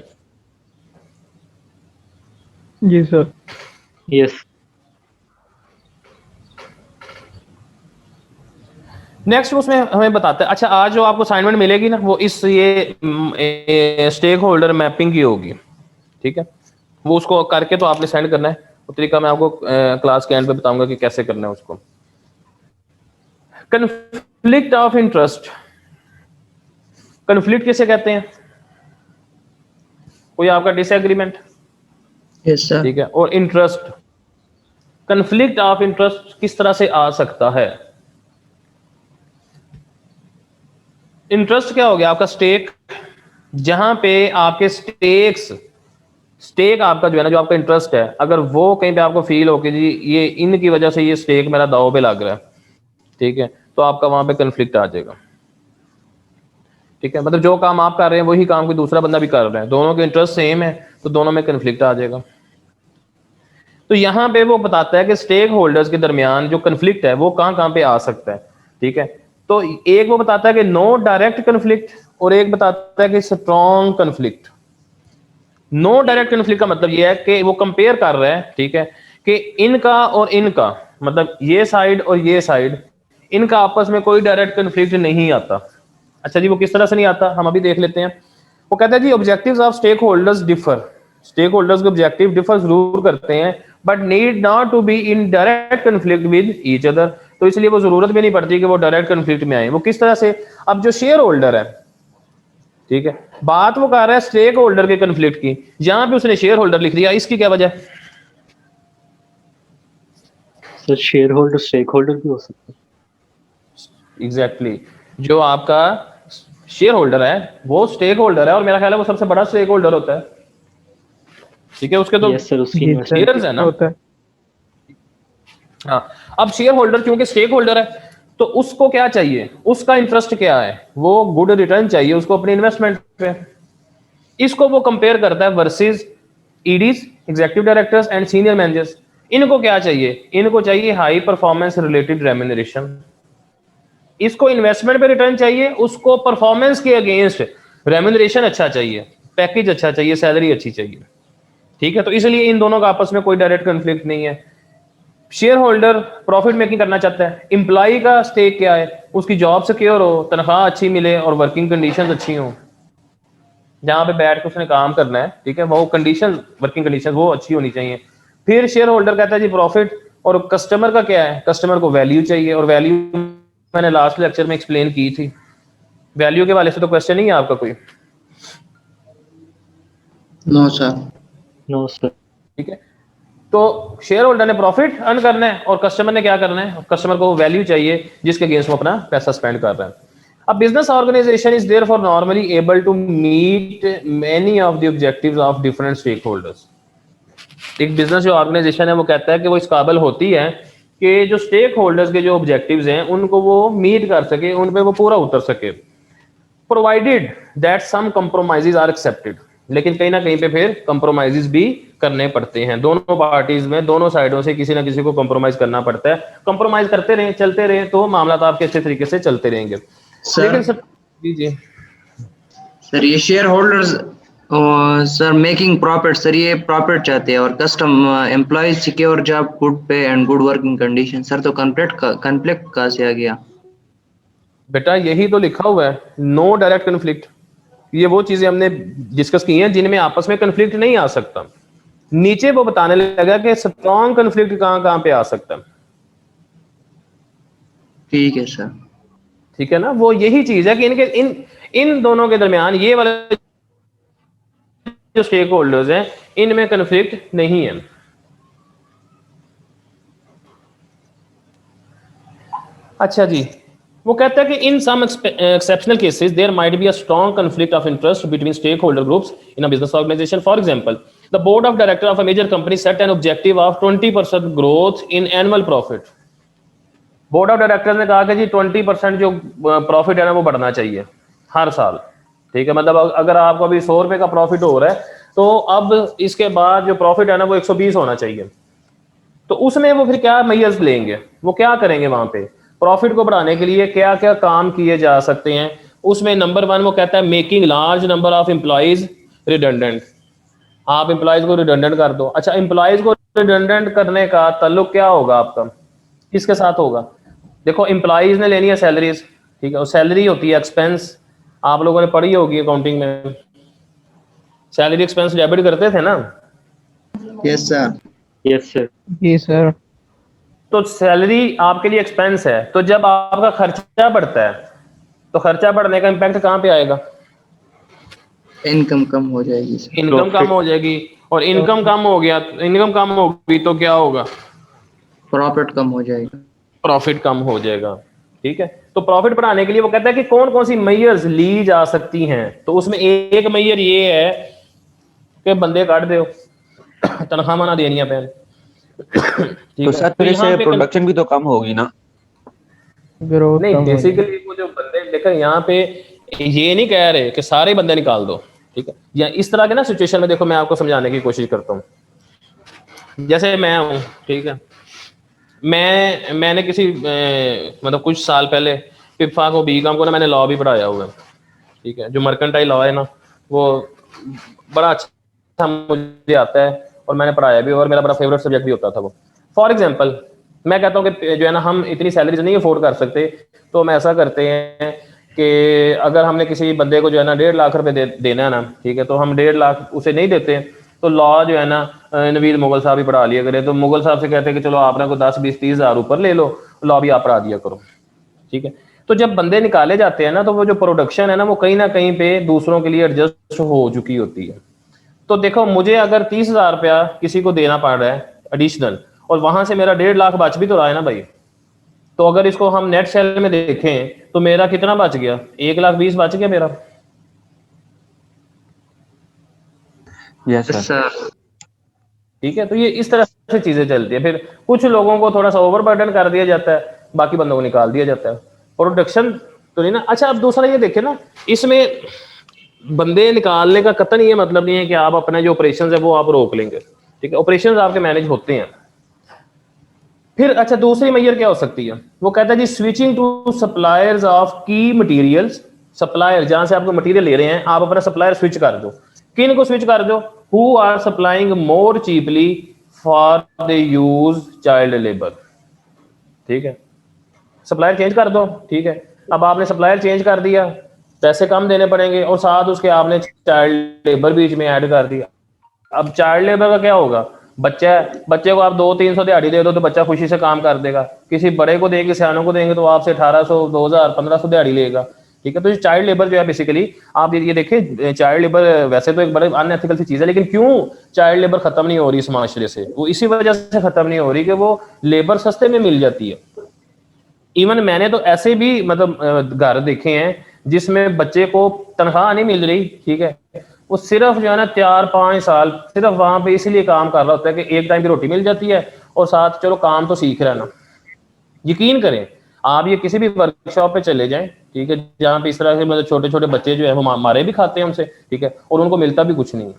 जी सर। यस। नेक्स्ट उसमें हमें बताता है, अच्छा आज जो आपको असाइनमेंट मिलेगी ना वो इस ये स्टेक होल्डर मैपिंग की होगी, ठीक है, वो उसको करके तो आपने सेंड करना है, वो तरीका मैं आपको क्लास के एंड पे बताऊंगा कि कैसे करना है उसको। कन्फ्लिक्ट ऑफ इंटरेस्ट, कन्फ्लिक्ट किसे कहते हैं? कोई आपका डिसएग्रीमेंट, यस सर। ठीक है, और इंटरेस्ट, कन्फ्लिक्ट ऑफ इंटरेस्ट किस तरह से आ सकता है? इंटरेस्ट क्या हो गया? आपका स्टेक, जहां पे आपके स्टेक आपका जो है ना, जो आपका इंटरेस्ट है, अगर वो कहीं पे आपको फील हो कि जी ये इनकी वजह से ये स्टेक मेरा दांव पे लग रहा है, ठीक है, तो आपका वहां पे कन्फ्लिक्ट आ जाएगा, ठीक है, मतलब जो काम आप कर रहे हैं वही काम कोई दूसरा बंदा भी कर रहा है, दोनों के इंटरेस्ट सेम है तो दोनों में कन्फ्लिक्ट आ जाएगा। तो यहाँ पे वो बताता है कि स्टेक होल्डर्स के दरमियान जो कन्फ्लिक्ट है वो कहाँ पे आ सकता है, ठीक है, तो एक वो बताता है कि नो डायरेक्ट कन्फ्लिक्ट, और एक बताता है कि strong conflict. No direct conflict का मतलब ये है कि वो कंपेयर कर रहा है, ठीक है, कि इनका और इनका, मतलब ये साइड और ये साइड, इनका आपस में कोई डायरेक्ट कन्फ्लिक्ट नहीं आता। अच्छा जी, वो किस तरह से नहीं आता हम अभी देख लेते हैं। वो कहता है जी objectives of stakeholders differ, stakeholders के ऑब्जेक्टिव डिफर जरूर करते हैं, but need not to be in direct conflict with each other, तो इसलिए वो जरूरत भी नहीं पड़ती कि वो डायरेक्ट कन्फ्लिक्ट में आए। वो किस तरह से? अब जो शेयर होल्डर है, ठीक है, बात वो कर रहा है स्टेक होल्डर के कन्फ्लिक्ट की, यहां पे उसने शेयर होल्डर लिख दिया, इसकी क्या वजह? Sir shareholder stakeholder भी हो सकता है। एग्जैक्टली जो आपका शेयर होल्डर है वो स्टेक होल्डर है, और मेरा ख्याल है वो सबसे बड़ा स्टेक होल्डर होता है, ठीक है, उसके तो यस सर, उसकी जी सर, शेयर्स है ना। होता है। हाँ, अब शेयर होल्डर क्योंकि स्टेक होल्डर है तो उसको क्या चाहिए, उसका इंटरेस्ट क्या है, वो गुड रिटर्न चाहिए उसको अपनी इन्वेस्टमेंट पे। इसको वो कंपेयर करता है versus EDs, executive directors and senior managers. इनको क्या चाहिए, इनको चाहिए हाई परफॉर्मेंस रिलेटेड रेम्यूनरेशन। इसको इन्वेस्टमेंट पे रिटर्न चाहिए, उसको परफॉर्मेंस के अगेंस्ट रेम्यूनरेशन अच्छा चाहिए, पैकेज अच्छा चाहिए, सैलरी अच्छी चाहिए, ठीक है। तो इसलिए इन दोनों का आपस में कोई डायरेक्ट कंफ्लिक्ट नहीं है। शेयर होल्डर प्रॉफिट मेकिंग करना चाहता है, एम्प्लॉय का स्टेक क्या है, उसकी जॉब सिक्योर हो, तनख्वाह अच्छी मिले और वर्किंग कंडीशंस अच्छी हो, जहां पे बैठ के उसने काम करना है, ठीक है, वो कंडीशन, वर्किंग कंडीशन वो अच्छी होनी चाहिए। फिर शेयर होल्डर कहता है जी प्रॉफिट, और कस्टमर का क्या है, कस्टमर को वैल्यू चाहिए, और वैल्यू मैंने लास्ट लेक्चर में एक्सप्लेन की थी। वैल्यू के वाले से तो क्वेश्चन नहीं है आपका कोई? No sir. No sir. ठीक है, तो शेयर होल्डर ने प्रॉफिट अर्न करना है और कस्टमर ने क्या करना है, कस्टमर को वैल्यू चाहिए जिसके अगेंस्ट वो अपना पैसा स्पेंड कर रहा है। अब business organisation is therefore normally able to meet many of the objectives of different stakeholders. एक बिजनेस जो ऑर्गेनाइजेशन है वो कहता है कि वो इस काबिल होती है कि जो स्टेक होल्डर्स के जो ऑब्जेक्टिव्स हैं उनको वो मीट कर सके, उन पे वो पूरा उतर सके, provided that some compromises are accepted. लेकिन कहीं ना कहीं पे फिर कंप्रोमाइजेज भी करने पड़ते हैं, दोनों पार्टीज में, दोनों साइडों से किसी ना किसी को कंप्रोमाइज करना पड़ता है। कंप्रोमाइज करते रहे, चलते रहे तो मामला तो आपके अच्छे तरीके से चलते रहेंगे। लेकिन सर जी सर ये shareholders sir making profit, sir ये प्रॉफिट चाहते हैं, और custom employees secure job, good pay and good working condition. Sir तो कॉन्फ्लिक्ट कहाँ से आ गया? बेटा यही तो लिखा हुआ है, नो डायरेक्ट कन्फ्लिक्ट। ये वो चीजें हमने डिस्कस की हैं जिनमें आपस में कन्फ्लिक्ट नहीं आ सकता। नीचे वो बताने लगा कि स्ट्रॉन्ग कन्फ्लिक्ट कहां कहां पे आ सकता है। ठीक है सर। ठीक है ना, वो यही चीज है कि इनके इन दोनों के दरमियान ये वाले जो स्टेक होल्डर्स हैं इनमें कन्फ्लिक्ट नहीं है। अच्छा जी, वो कहता है कि in some exceptional cases there might be a strong conflict of interest between stakeholder groups in a business organisation. For example, the board of director of a major company set an objective of 20% growth in annual profit. Board of directors ने कहा कि जी 20% जो profit है ना वो बढ़ना चाहिए हर साल, ठीक है। मतलब अगर आपको अभी 100 रुपए का प्रॉफिट हो रहा है तो अब इसके बाद जो प्रॉफिट है ना वो 120 होना चाहिए। तो उसमें वो फिर क्या मेजर्स लेंगे, वो क्या करेंगे, वहां पे प्रॉफिट को बढ़ाने के लिए क्या क्या काम किए जा सकते हैं। उसमें नंबर 1 वो कहता है making large number of employees redundant. आप एम्प्लॉइज को रिडंडेंट कर दो। अच्छा, एम्प्लॉइज को रिडंडेंट करने का ताल्लुक क्या होगा आपका, किसके साथ होगा? देखो, एम्प्लॉइज ने लेनी है सैलरीज, ठीक है, और सैलरी होती है एक्सपेंस, आप लोगों ने पढ़ी होगी अकाउंटिंग में, सैलरी एक्सपेंस डेबिट करते थे ना। Yes sir. Yes sir. जी सर। तो सैलरी आपके लिए एक्सपेंस है, तो जब आपका खर्चा बढ़ता है तो खर्चा बढ़ने का इंपैक्ट कहां पे आएगा? इनकम कम हो जाएगी सर। इनकम कम हो जाएगी, और इनकम कम हो गया, इनकम कम होगी तो क्या होगा? प्रॉफिट कम हो जाएगा। प्रॉफिट कम हो जाएगा, ठीक है। तो प्रॉफिट बढ़ाने के लिए वो कहता है कि कौन कौन सी मेजर्स ली जा सकती हैं। तो उसमें एक मेजर ये है कि बंदे काट दो, तनख्वाह मना देनी है पहले, तो सर फिर इससे प्रोडक्शन भी तो कम होगी ना? ग्रोथ नहीं, कम हो जाएगी। बेसिकली वो जो बंदे, देखो यहाँ पे ये नहीं कह रहे कि सारे बंदे निकाल दो, ठीक है, या इस तरह के ना सिचुएशन में। देखो मैं आपको समझाने की कोशिश करता हूँ। जैसे मैं हूँ, ठीक है, मैंने किसी मतलब कुछ साल पहले पिफा को, बीकॉम को ना मैंने लॉ भी पढ़ाया हुआ है, ठीक है। जो मर्केंटाइल लॉ है ना वो बड़ा अच्छा मुझे आता है और मैंने पढ़ाया भी, और मेरा बड़ा फेवरेट सब्जेक्ट भी होता था वो। फॉर एग्जांपल, मैं कहता हूँ कि जो है ना हम इतनी सैलरीज नहीं अफोर्ड कर सकते, तो हम ऐसा करते हैं कि अगर हमने किसी बंदे को जो है ना 1.5 लाख रुपए देना है ना, ठीक है, तो हम 1.5 लाख उसे नहीं देते, तो लॉ जो है ना नवीद मुगल साहब ही पढ़ा लिया करे। तो मुगल साहब से कहते हैं कि चलो आपने को 10, 20, 30 हज़ार ऊपर ले लो, लॉ भी आप पढ़ा दिया करो, ठीक है। तो जब बंदे निकाले जाते हैं ना तो वो जो प्रोडक्शन है ना वो कहीं ना कहीं पे दूसरों के लिए एडजस्ट हो चुकी होती है। तो देखो, मुझे अगर 30,000 रुपया किसी को देना पड़ रहा है एडिशनल, और वहां से मेरा 1.5 लाख बच भी तो रहा है ना भाई, तो अगर इसको हम नेट सेल में देखें तो मेरा कितना बच गया, 1,20,000 बच गया मेरा। Yes yes sir. सर। ठीक है, तो ये इस तरह से चीजें चलती है। फिर कुछ लोगों को थोड़ा सा ओवरबर्डन कर दिया जाता है, बाकी बंदों को निकाल दिया जाता है। प्रोडक्शन तो नहीं ना। अच्छा, अब दूसरा ये देखें ना, इसमें बंदे निकालने का कतई ये मतलब नहीं है कि आप अपने जो ऑपरेशन है वो आप रोक लेंगे। ठीक है, ऑपरेशन आपके मैनेज होते हैं। फिर अच्छा, दूसरी मैयर क्या हो सकती है, वो कहता है जी स्विचिंग टू सप्लायर्स ऑफ की मटेरियल्स। सप्लायर जहां से आपको मटेरियल ले रहे हैं, आप अपना सप्लायर स्विच कर दो। किन को स्विच कर दो? Who are supplying more cheaply for the use child labour. ठीक है, सप्लायर चेंज कर दो। ठीक है, अब आपने सप्लायर चेंज कर दिया, पैसे कम देने पड़ेंगे, और साथ उसके आपने चाइल्ड लेबर बीच में ऐड कर दिया। अब चाइल्ड लेबर का क्या होगा? बच्चा है, बच्चे को आप 200-300 दिहाड़ी दे दो तो बच्चा खुशी से काम कर देगा। किसी बड़े को देंगे, सियानों को देंगे तो आपसे 1800, 2000, 1500 दिहाड़ी लेगा। ठीक है, तो चाइल्ड लेबर जो है बेसिकली आप ये देखिए, चाइल्ड लेबर वैसे तो एक बड़े अनएथिकल सी चीज है, लेकिन क्यों चाइल्ड लेबर खत्म नहीं हो रही इस माशरे से? वो इसी वजह से खत्म नहीं हो रही कि वो लेबर सस्ते में मिल जाती है। इवन मैंने तो ऐसे भी मतलब घर देखे हैं जिसमें बच्चे को तनख्वाह नहीं मिल रही। ठीक है, वो सिर्फ जो है ना 4-5 साल सिर्फ वहां पे इसलिए काम कर रहा होता है कि एक टाइम की रोटी मिल जाती है और साथ चलो काम तो सीख रहा है ना। यकीन करें आप, ये किसी भी वर्कशॉप पे चले जाएं, ठीक है, जहाँ पे इस तरह के मतलब छोटे छोटे बच्चे जो है वो मारे भी खाते हैं उनसे। ठीक है, और उनको मिलता भी कुछ नहीं है।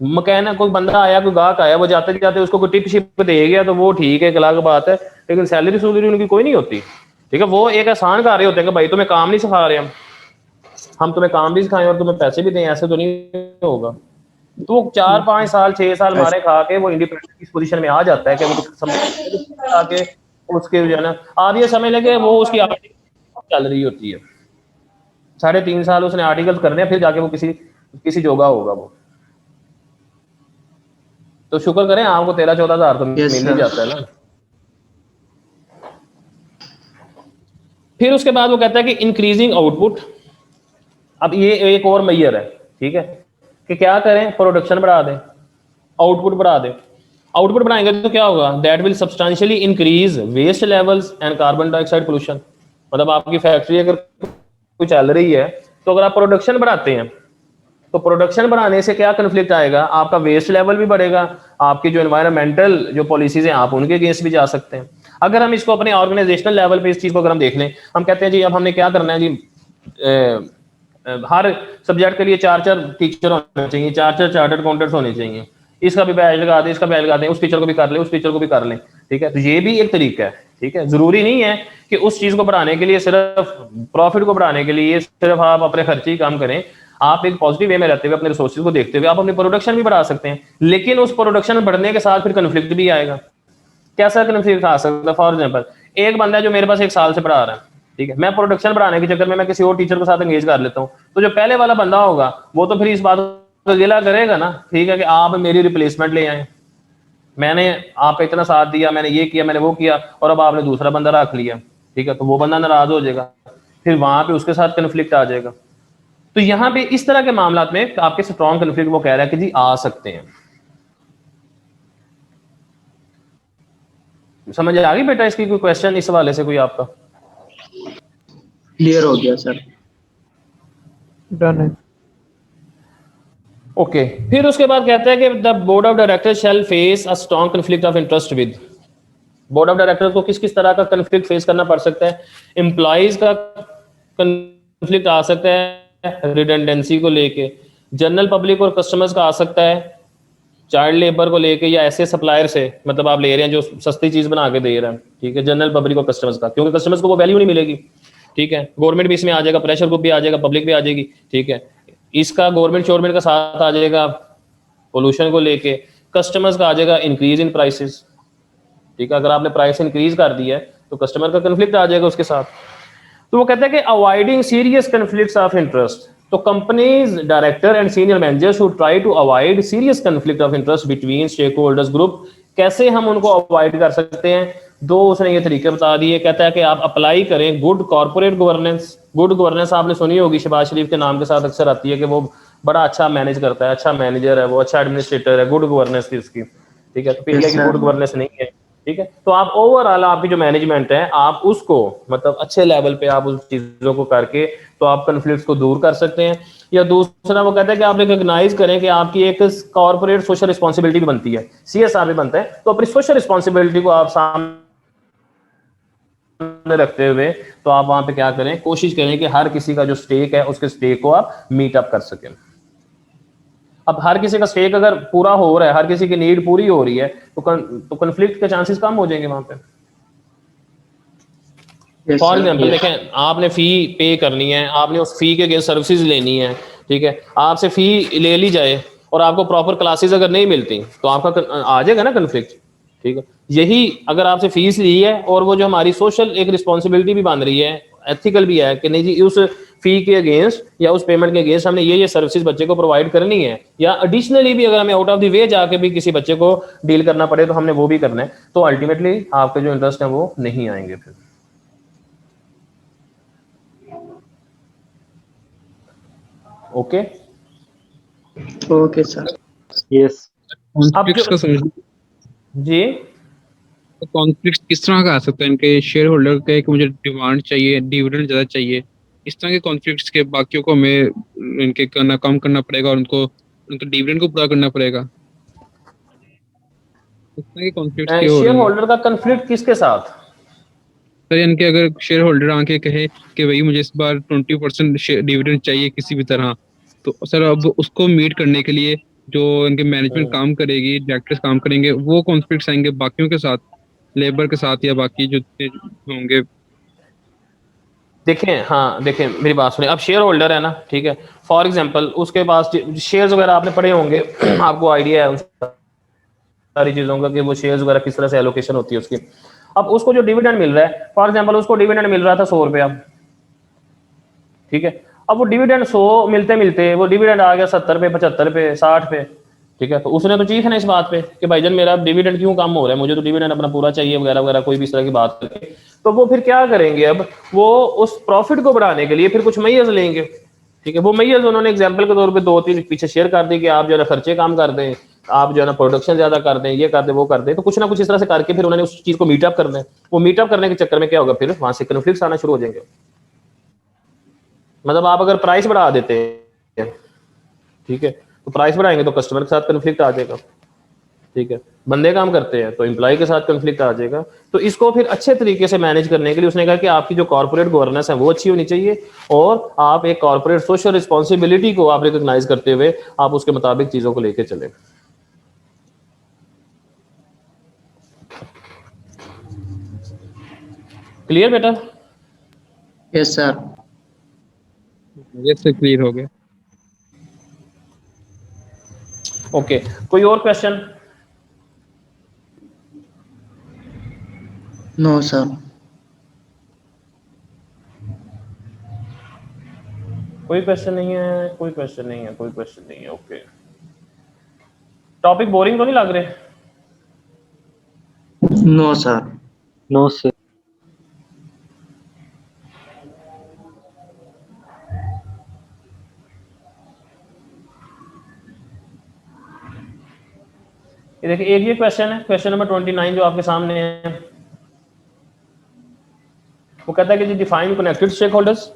मकैनिक कोई बंदा आया, कोई गाहक आया, वो जाते जाते उसको कोई टिप शिप दे गया तो वो ठीक है, एक अलग बात है, लेकिन सैलरी सुलरी उनकी कोई नहीं होती। ठीक है, वो एक एहसान कर रहे होते हैं कि भाई तुम्हें काम नहीं सिखा रहे हम तुम्हें काम भी सिखाएं और तुम्हें पैसे भी दें, ऐसे तो नहीं होगा। तो 4-5 साल 6 साल मारे खा के वो इंडिपेंडेंट इस पोजीशन में आ जाता है कि वो समझ आके उसके जो है ना, आप ये समझ लेंगे वो उसकी आर्टिकल चल रही होती है, 3.5 साल उसने आर्टिकल करने हैं, फिर जाके वो किसी जोगा होगा वो। तो शुक्र करें आपको 13-14 हजार तो मिल ही जाता है ना। फिर उसके बाद वो कहता है कि इंक्रीजिंग आउटपुट। अब ये एक और मैयर है, ठीक है, कि क्या करें, प्रोडक्शन बढ़ा दें, आउटपुट बढ़ा दें। आउटपुट बढ़ाएंगे तो क्या होगा? That will substantially increase waste levels and carbon dioxide pollution. मतलब आपकी फैक्ट्री अगर कुछ चल रही है तो अगर आप प्रोडक्शन बढ़ाते हैं तो प्रोडक्शन बढ़ाने से क्या कन्फ्लिक्ट आएगा? आपका वेस्ट लेवल भी बढ़ेगा, आपकी जो एनवायरमेंटल जो पॉलिसीज हैं आप उनके अगेंस्ट भी जा सकते हैं। अगर हम इसको अपने ऑर्गेनाइजेशनल लेवल पे इस चीज को अगर हम देख लें, हम कहते हैं जी अब हमने क्या करना है जी, हर सब्जेक्ट के लिए 4-4 टीचर होने चाहिए, 4-4 चार्टर्ड अकाउंटेंट्स होने चाहिए, इसका भी बैच लगा दें, इसका बैच लगा दें, उस टीचर को भी कर लें, उस टीचर को भी कर लें। ठीक है, तो ये भी एक तरीका है। ठीक है, जरूरी नहीं है कि उस चीज को बढ़ाने के लिए, सिर्फ प्रॉफिट को बढ़ाने के लिए सिर्फ आप अपने खर्चे ही काम करें। आप एक पॉजिटिव वे में रहते हुए, अपने रिसोर्सेज को देखते हुए आप अपनी प्रोडक्शन भी बढ़ा सकते हैं, लेकिन उस प्रोडक्शन बढ़ने के साथ फिर कन्फ्लिक्ट भी आएगा। कैसा कन्फ्लिक्ट आ सकता है? फॉर एग्जाम्पल, एक बंदा है जो मेरे पास 1 साल से पढ़ा रहा है, ठीक है, मैं प्रोडक्शन बढ़ाने के चक्कर में मैं किसी और टीचर के साथ एंगेज कर लेता हूँ, तो जो पहले वाला बंदा होगा वो तो फिर इस बात को गिला करेगा ना, ठीक है, कि आप मेरी रिप्लेसमेंट ले आए, मैंने आपका इतना साथ दिया, मैंने ये किया, मैंने वो किया, और अब आपने दूसरा बंदा रख लिया। ठीक है, तो वो बंदा नाराज हो जाएगा, फिर वहां पे उसके साथ कन्फ्लिक्ट आ जाएगा। तो यहाँ पे इस तरह के मामला में आपके स्ट्रॉन्ग कन्फ्लिक्ट वो कह रहा है कि जी आ सकते हैं। समझ आ गई बेटा इसकी? कोई क्वेश्चन इस हवाले से कोई आपका? क्लियर हो गया सर। डन है। ओके, फिर उसके बाद कहता है कि the board of directors shall face a strong conflict of interest with. Board of directors को किस किस तरह का कन्फ्लिक्ट फेस करना पड़ सकता है? एम्प्लॉइज का कन्फ्लिक्ट आ सकता है रिडंडेंसी को लेके, जनरल पब्लिक और कस्टमर्स का आ सकता है चाइल्ड लेबर को लेके, या ऐसे सप्लायर से, मतलब आप ले रहे हैं जो सस्ती चीज बना के दे रहे हैं, ठीक है, जनरल पब्लिक और कस्टमर्स का, क्योंकि कस्टमर्स को वो वैल्यू नहीं मिलेगी। ठीक है, गवर्नमेंट भी इसमें आ जाएगा, प्रेशर ग्रुप भी आ जाएगा, पब्लिक भी आ जाएगी। ठीक है, इसका गवर्नमेंट का साथ आ जाएगा पोल्यूशन को लेके, कस्टमर्स का आ जाएगा इंक्रीज इन प्राइसेस। ठीक है, अगर आपने प्राइस इंक्रीज कर दिया है तो कस्टमर का कन्फ्लिक्ट आ जाएगा उसके साथ। तो वो कहता है कि avoiding serious conflicts of interest. तो companies director and senior managers who try to avoid serious conflict of interest between stakeholders group, कैसे हम उनको अवॉइड कर सकते हैं? 2 उसने ये तरीके बता दिए। कहता है कि आप अप्लाई करें good corporate governance. Good governance आपने सुनी होगी, शहबाज शरीफ के नाम के साथ अक्सर आती है कि वो बड़ा अच्छा मैनेज करता है, अच्छा मैनेजर है वो, अच्छा एडमिनिस्ट्रेटर है, गुड गवर्नेंस थी उसकी। ठीक है, तो पहले की गुड गवर्नेंस नहीं है, ठीक है। तो आप ओवरऑल आपकी जो मैनेजमेंट है आप उसको मतलब अच्छे लेवल पे आप उस चीजों को करके तो आप कन्फ्लिक्ट्स को दूर कर सकते हैं। या दूसरा वो कहता है कि आप रिकॉग्नाइज करें कि आपकी एक कॉर्पोरेट सोशल रिस्पॉन्सिबिलिटी भी बनती है, CSR भी बनता है, तो अपनी सोशल रिस्पॉन्सिबिलिटी को आप सामने रखते हुए तो आप वहां पे क्या करें, कोशिश करें कि हर किसी का जो स्टेक है उसके स्टेक को आप मीट अप कर सकें। अब हर किसी का स्टेक अगर पूरा हो रहा है, हर किसी की नीड पूरी हो रही है तो कन्फ्लिक्ट के चांसेस कम हो जाएंगे वहां पे। Yes, for sir. Example Yes. देखें, आपने फी पे करनी है, आपने उस फी के अगेंस्ट सर्विसेज लेनी है, ठीक है, आपसे फी ले ली जाए और आपको प्रॉपर क्लासेस अगर नहीं मिलती तो आपका आ जाएगा ना कन्फ्लिक्ट, ठीक है। यही अगर आपसे फीस ली है और वो जो हमारी सोशल एक रिस्पॉन्सिबिलिटी भी बन रही है, एथिकल भी है कि नहीं जी उस फी के अगेंस्ट या उस पेमेंट के अगेंस्ट हमने ये सर्विसेज बच्चे को प्रोवाइड करनी है, या एडिशनली भी अगर हमें आउट ऑफ द वे जाके भी किसी बच्चे को डील करना पड़े तो हमने वो भी करना है, तो अल्टीमेटली आपके जो इंटरेस्ट है वो नहीं आएंगे फिर। Okay Okay, sir. Yes. Conflicts का समझ जी, कॉन्फ्लिक्ट किस तरह का आ सकता है इनके शेयर होल्डर का, कि मुझे डिमांड चाहिए, डिविडेंड ज्यादा चाहिए, इस तरह के कॉन्फ्लिक्ट्स के बाकियों को हमें इनके करना कम करना पड़ेगा और उनको डिविडेंड को पूरा करना पड़ेगा। इस तरह के कॉन्फ्लिक्ट्स क्यों हो शेयर रहे हैं होल्डर का कन्फ्लिक्ट किसके साथ? सर? इनके अगर शेयर होल्डर आके कहे कि भाई मुझे इस बार 20% डिविडेंड चाहिए किसी भी तरह, तो सर अब उसको मीट करने के लिए जो इनके मैनेजमेंट काम करेगी, डायरेक्टर्स काम करेंगे, वो कॉन्फ्लिक्ट्स आएंगे बाकियों के साथ, लेबर के साथ या बाकी जो होंगे। देखें, हाँ देखें मेरी बात सुनिए, अब शेयर होल्डर है ना, ठीक है, फॉर एग्जांपल उसके पास शेयर्स वगैरह आपने पढ़े होंगे आपको आइडिया है उन सारी चीज़ों का कि वो शेयर्स वगैरह किस तरह से एलोकेशन होती है उसकी। अब उसको जो डिविडेंड मिल रहा है, फॉर एग्जांपल उसको डिविडेंड मिल रहा था 100 रुपया, ठीक है, अब वो डिविडेंड 100 मिलते मिलते वो डिविडेंड आ गया 70 पे, 75 पे, 60 पे, ठीक है, तो उसने तो चीख है ना इस बात पे कि भाईजान मेरा डिविडेंड क्यों कम हो रहा है, मुझे तो डिविडेंड अपना पूरा चाहिए वगैरह वगैरह, कोई भी इस तरह की बात करके, तो वो फिर क्या करेंगे, अब वो उस प्रॉफिट को बढ़ाने के लिए फिर कुछ मैयर्स लेंगे, ठीक है। वो मैयर्स उन्होंने एग्जाम्पल के तौर पे 2-3 पीछे शेयर कर दी कि आप जो है ना खर्चे काम कर दें, आप जो है ना प्रोडक्शन ज्यादा कर दें, ये कर दें वो कर दें, तो कुछ ना कुछ इस तरह से करके फिर उन्होंने उस चीज को मीटअप करना है। वो मीटअप करने के चक्कर में क्या होगा, फिर वहां से कन्फ्लिक्ट्स आना शुरू हो जाएंगे। मतलब आप अगर प्राइस बढ़ा देते हैं, ठीक है, तो प्राइस बढ़ाएंगे तो कस्टमर के साथ कन्फ्लिक्ट आ जाएगा, ठीक है, बंदे काम करते हैं तो एम्प्लॉय के साथ कन्फ्लिक्ट आ जाएगा। तो इसको फिर अच्छे तरीके से मैनेज करने के लिए उसने कहा कि आपकी जो कॉर्पोरेट गवर्नेंस है वो अच्छी होनी चाहिए और आप एक कॉर्पोरेट सोशल रिस्पॉन्सिबिलिटी को आप रिकॉग्नाइज करते हुए आप उसके मुताबिक चीजों को लेके चले। क्लियर बेटा? Yes, sir. ये से क्लियर हो गया। ओके, कोई और क्वेश्चन? No, sir. कोई क्वेश्चन नहीं है, कोई क्वेश्चन नहीं है, कोई क्वेश्चन नहीं है। ओके, टॉपिक बोरिंग तो नहीं लग रहे? No, sir. No sir. ये देखिए, एक ये क्वेश्चन है, क्वेश्चन नंबर 29 जो आपके सामने है, वो कहता है कि जी डिफाइन कनेक्टेड स्टेक होल्डर्स,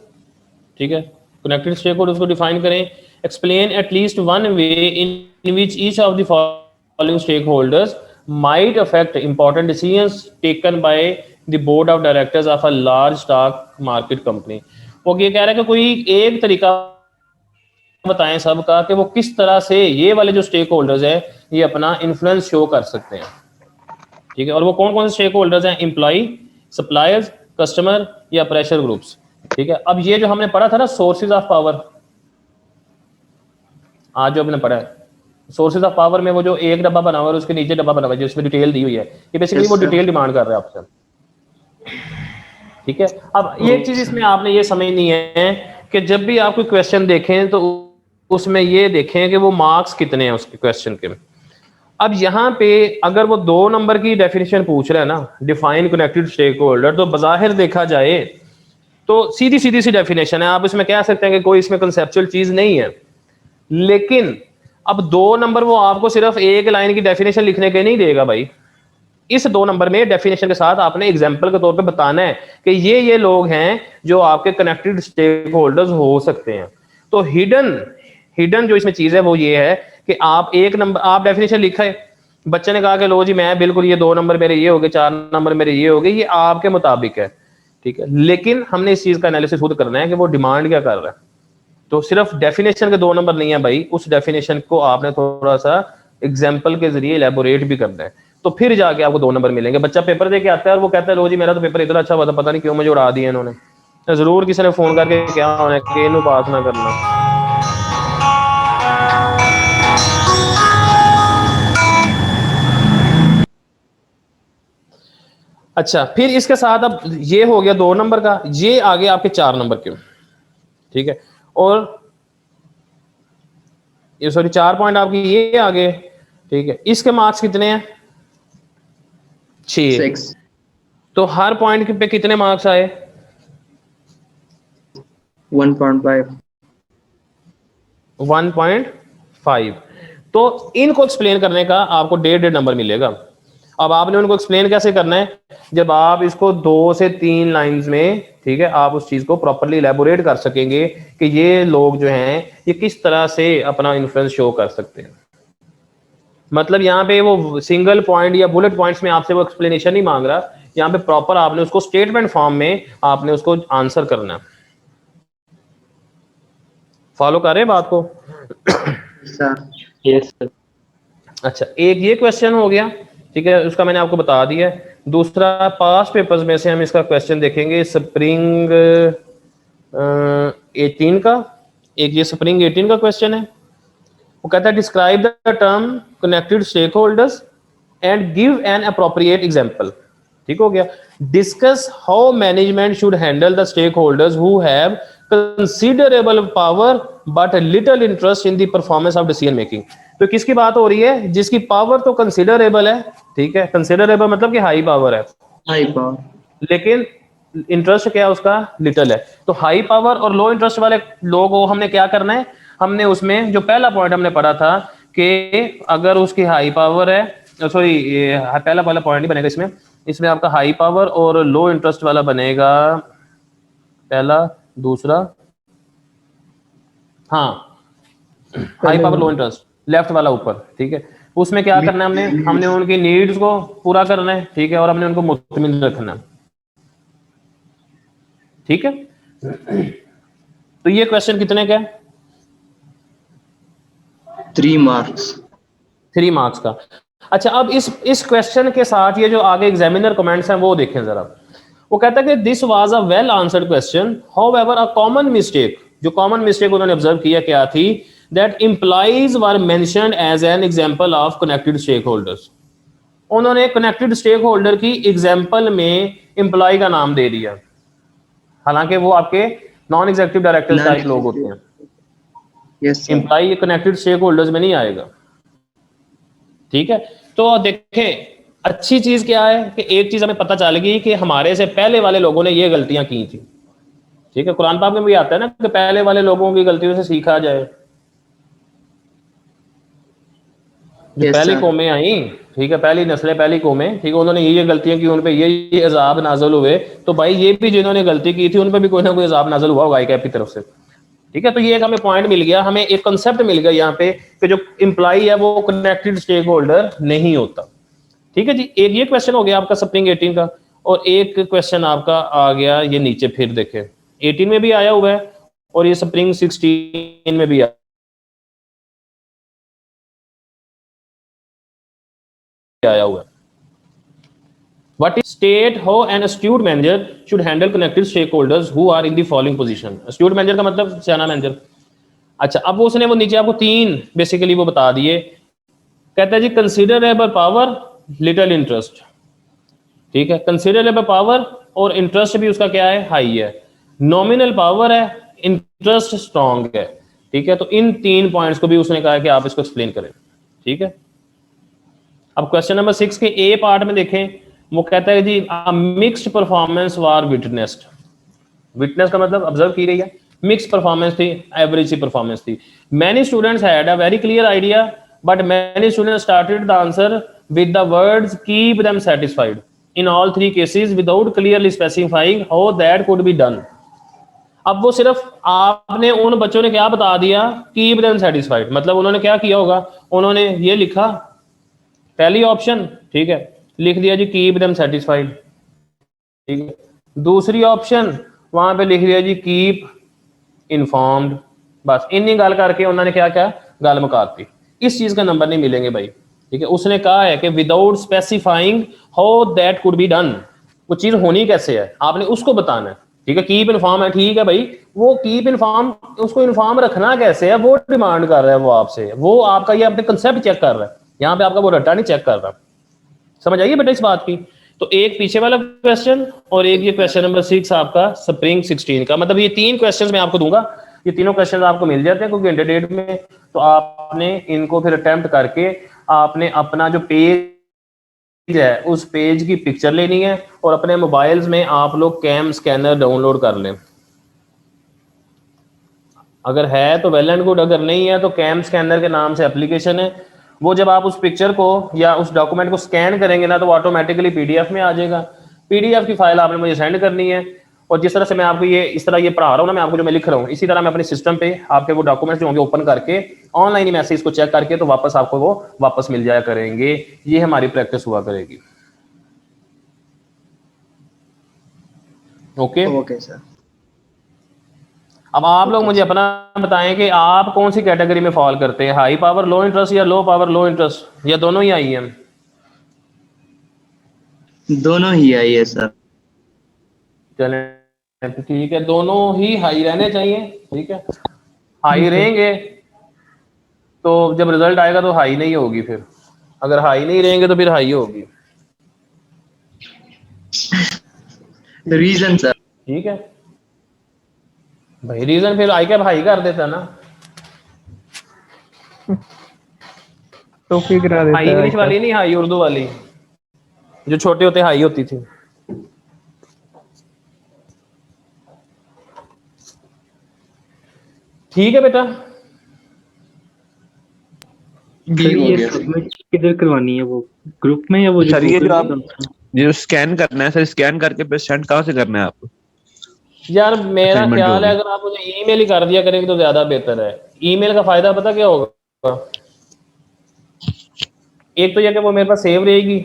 ठीक है, कनेक्टेड स्टेक होल्डर्स को डिफाइन करें, explain at least one way in which each of the following stakeholders might affect important decisions taken by the board of directors of a large stock market company. वो ये कह रहा है कि कोई एक तरीका बताएं सबका कि वो किस तरह से ये वाले जो स्टेक होल्डर्स हैं ये अपना इन्फ्लुएंस शो कर सकते हैं, ठीक है, और वो कौन कौन से स्टेक होल्डर्स हैं, एम्प्लॉय, सप्लायर्स, कस्टमर या प्रेशर ग्रुप्स, ठीक है। अब ये जो हमने पढ़ा था ना सोर्सेज ऑफ पावर, आज जो हमने पढ़ा है सोर्सेज ऑफ पावर में वो जो एक डब्बा बना हुआ है उसके नीचे डब्बा बना हुआ है जिसमें डिटेल दी हुई है, ये बेसिकली वो डिटेल डिमांड कर रहा है आपसे, ठीक है। अब ये चीज इसमें आपने ये समझनी है कि जब भी आप कोई क्वेश्चन देखें तो उसमें ये देखें कि वो मार्क्स कितने हैं उसके क्वेश्चन के। अब यहाँ पे अगर वो 2 नंबर की डेफिनेशन पूछ रहा है ना, डिफाइन कनेक्टेड स्टेक होल्डर, तो बाहिर देखा जाए तो सीधी सीधी सी डेफिनेशन है, आप इसमें कह सकते हैं कि कोई इसमें कंसेप्चुअल चीज नहीं है, लेकिन अब 2 नंबर वो आपको सिर्फ एक लाइन की डेफिनेशन लिखने के नहीं देगा भाई, इस 2 नंबर में डेफिनेशन के साथ आपने एग्जांपल के तौर पे बताना है कि ये लोग हैं जो आपके कनेक्टेड स्टेक होल्डर्स हो सकते हैं। तो हिडन जो इसमें चीज है वो ये है कि आप एक नंबर, आप डेफिनेशन लिखा है, बच्चे ने कहा कि लो जी मैं बिल्कुल ये 2 नंबर मेरे ये हो गए, 4 नंबर मेरे ये हो गए, ये आपके मुताबिक है, ठीक है, लेकिन हमने इस चीज का एनालिसिस खुद करना है कि वो डिमांड क्या कर रहा है। तो सिर्फ डेफिनेशन के 2 नंबर नहीं है भाई, उस डेफिनेशन को आपने थोड़ा सा एग्जाम्पल के जरिए एलेबोरेट भी करना है, तो फिर जाके आपको 2 नंबर मिलेंगे। बच्चा पेपर दे के आता है और वो कहता है लो जी मेरा तो पेपर इतना अच्छा हुआ था, पता नहीं क्यों मुझे उड़ा दिया इन्होंने, तो जरूर किसी ने फोन करके क्या होना है कि इन्हों पास ना करना। अच्छा, फिर इसके साथ अब ये हो गया 2 नंबर का, ये आगे आपके 4 नंबर के, ठीक है, और ये सॉरी 4 पॉइंट आपकी ये आगे, ठीक है, इसके मार्क्स कितने हैं? 6। तो हर पॉइंट पे कितने मार्क्स आए? 1.5। 1.5। तो इनको एक्सप्लेन करने का आपको 1.5 नंबर मिलेगा। अब आपने उनको एक्सप्लेन कैसे करना है? जब आप इसको 2 से 3 लाइंस में, ठीक है, आप उस चीज को प्रॉपर्ली इलेबोरेट कर सकेंगे कि ये लोग जो हैं ये किस तरह से अपना इन्फ्लुएंस शो कर सकते हैं। मतलब यहाँ पे वो सिंगल पॉइंट या बुलेट पॉइंट्स में आपसे वो एक्सप्लेनेशन नहीं मांग रहा, यहाँ पे प्रॉपर आपने उसको स्टेटमेंट फॉर्म में आपने उसको आंसर करना है। फॉलो कर रहे हैं बात को? Yes sir. अच्छा, एक ये क्वेश्चन हो गया, ठीक है, उसका मैंने आपको बता दिया। दूसरा पास्ट पेपर्स में से हम इसका क्वेश्चन देखेंगे स्प्रिंग 18 का। एक ये स्प्रिंग 18 का क्वेश्चन है, वो कहता है describe the term connected stakeholders and give an appropriate example. ठीक हो गया। Discuss how management should handle the stakeholders who have considerable power but little interest in the performance of decision making. तो किसकी बात हो रही है? जिसकी पावर तो कंसीडरेबल है, ठीक है, कंसीडरेबल मतलब कि हाई पावर है, हाई पावर, लेकिन इंटरेस्ट क्या है उसका? लिटिल है। तो हाई पावर और लो इंटरेस्ट वाले लोगों को हमने क्या करना है? हमने उसमें जो पहला पॉइंट हमने पढ़ा था कि अगर उसकी हाई पावर है, सॉरी ये पहला वाला पॉइंट नहीं बनेगा इसमें, इसमें आपका हाई पावर और लो इंटरेस्ट वाला बनेगा पहला, दूसरा, हाँ हाई पावर लो इंटरेस्ट लेफ्ट वाला ऊपर, ठीक है। उसमें क्या करना है? हमने उनकी नीड्स को पूरा करना है, ठीक है, और हमने उनको मुतमिन रखना है, ठीक है। तो ये क्वेश्चन कितने का है? 3 मार्क्स। 3 मार्क्स का। अच्छा, अब इस क्वेश्चन के साथ ये जो आगे एग्जामिनर कमेंट्स हैं वो देखें जरा। वो कहता है कि this was a well answered question, however a common mistake, जो कॉमन मिस्टेक उन्होंने ऑब्जर्व किया क्या थी? That employees were mentioned as an example of connected stakeholders. उन्होंने कनेक्टेड स्टेक होल्डर की एग्जांपल में एम्प्लॉय का नाम दे दिया, हालांकि वो आपके नॉन एग्जीक्यूटिव डायरेक्टर टाइप लोग होते हैं। Yes, employee connected stakeholders में नहीं आएगा, ठीक है। तो देखें, अच्छी चीज क्या है कि एक चीज हमें पता चल गई कि हमारे से पहले वाले लोगों ने ये गलतियां की थी, ठीक है। कुरान पाक में भी आता है ना कि पहले वाले लोगों की गलतियों से सीखा जाए। जो पहली कौमें आई, ठीक है, पहली नस्लें, पहली कौमें, ठीक है, उन्होंने ये गलतियां की, उन पे ये अजाब नाजल हुए, तो भाई ये भी जिन्होंने गलती की थी उन पे भी कोई ना कोई अजाब नाजल हुआ होगा ICAP की तरफ से, ठीक है। तो ये एक हमें पॉइंट मिल गया, हमें एक कंसेप्ट मिल गया यहाँ पे कि जो एम्प्लॉय है वो कनेक्टेड स्टेक होल्डर नहीं होता, ठीक है जी। एक ये क्वेश्चन हो गया आपका स्प्रिंग 18 का, और एक क्वेश्चन आपका आ गया ये नीचे, फिर देखें 18 में भी आया हुआ है और ये स्प्रिंग 16 में भी आया हुआ है। What is state how an astute manager should handle connected stakeholders who are in the following position? Astute manager का मतलब सियाना मैनेजर। अच्छा, अब उसने वो नीचे आपको 3 बेसिकली वो बता दिए। कहता है जी कंसीडरेबल पावर, लिटिल इंटरेस्ट, ठीक है। कंसीडरेबल पावर और इंटरेस्ट भी उसका क्या है? हाई है। नॉमिनल पावर है, इंटरेस्ट स्ट्रॉन्ग है, ठीक है। तो इन 3 पॉइंट्स को भी उसने कहा कि आप इसको एक्सप्लेन करें, ठीक है। अब क्वेश्चन नंबर 6 के ए पार्ट में देखें, वो कहता है जी मिक्स्ड परफॉर्मेंस वार विटनेस्ड। विटनेस का मतलब ऑब्जर्व की गई है, मिक्स्ड परफॉर्मेंस थी, एवरेज सी परफॉर्मेंस थी। Many students had a very clear idea but many students started the answer with the words keep them satisfied in all three cases without clearly specifying how that could be done. अब वो सिर्फ आपने उन बच्चों ने क्या बता दिया, कीप देम सेटिस्फाइड, मतलब उन्होंने क्या किया होगा, उन्होंने ये लिखा पहली ऑप्शन, ठीक है, लिख दिया जी कीप देम सेटिस्फाइड, ठीक है, दूसरी ऑप्शन वहां पे लिख दिया जी कीप इन्फॉर्म्ड, बस इन्हीं गल करके उन्होंने क्या क्या गल मुकाती। इस चीज का नंबर नहीं मिलेंगे भाई, ठीक है। उसने कहा है कि without specifying how that could be done, वो चीज होनी कैसे है आपने उसको बताना है, ठीक है। कीप इन्फॉर्म है, ठीक है भाई, वो कीप इन्फॉर्म, उसको इन्फॉर्म रखना कैसे है वो डिमांड कर रहा है वो आपसे, वो आपका ये अपने कंसेप्ट चेक कर रहा है, यहाँ पे आपका वो रट्टा नहीं चेक कर रहा। समझ आइए बेटा इस बात की। तो एक पीछे वाला क्वेश्चन और एक ये क्वेश्चन नंबर 6 आपका स्प्रिंग 16 का, मतलब ये 3 क्वेश्चंस मैं आपको दूंगा, ये तीनों क्वेश्चन आपको मिल जाते हैं क्योंकि इंटरडेट में, तो आपने इनको फिर अटेम्प्ट करके आपने अपना जो पेज है उस पेज की पिक्चर लेनी है और अपने मोबाइल्स में आप लोग कैम स्कैनर डाउनलोड कर लें। अगर है तो वेल एंड गुड, अगर नहीं है तो कैम स्कैनर के नाम से एप्लीकेशन है, वो जब आप उस पिक्चर को या उस डॉक्यूमेंट को स्कैन करेंगे ना तो ऑटोमेटिकली पीडीएफ में आ जाएगा। पीडीएफ की फाइल आपने मुझे सेंड करनी है और जिस तरह से मैं आपको ये इस तरह ये पढ़ा रहा हूँ ना, मैं आपको जो मैं लिख रहा हूँ इसी तरह मैं अपने सिस्टम पे आपके वो डॉक्यूमेंट्स जो होंगे ओपन करके ऑनलाइन ही मैसेज को चेक करके तो वापस आपको वो वापस मिल जाया करेंगे। ये हमारी प्रैक्टिस हुआ करेगी। Okay okay sir. अब आप लोग मुझे अपना बताएं कि आप कौन सी कैटेगरी में फॉल करते हैं, हाई पावर लो इंटरेस्ट या लो पावर लो इंटरेस्ट या दोनों ही आई है? दोनों ही आई है सर। चलें ठीक है, दोनों ही हाई रहने चाहिए, ठीक है। हाई रहेंगे तो जब रिजल्ट आएगा तो हाई नहीं होगी, फिर अगर हाई नहीं रहेंगे तो फिर हाई होगी। Reason sir? ठीक है भाई, रीजन फिर आई कैप हाई कर देता ना, तो फिर गिरा देता हाई है इंग्लिश वाली नहीं, हाई उर्दू वाली, जो छोटे होते हाई होती थी। ठीक है बेटा, सर ये सबमिट किधर करवानी है, वो ग्रुप में या वो सर ये जो आप Google जो स्कैन करना है सर, स्कैन करके फिर सेंड कहाँ से करना है आपको? यार मेरा Assignment ख्याल है होगी। अगर आप मुझे ईमेल ही कर दिया करेंगे तो ज्यादा बेहतर है। ईमेल का फायदा पता क्या होगा, एक तो यह कि वो मेरे पास सेव रहेगी,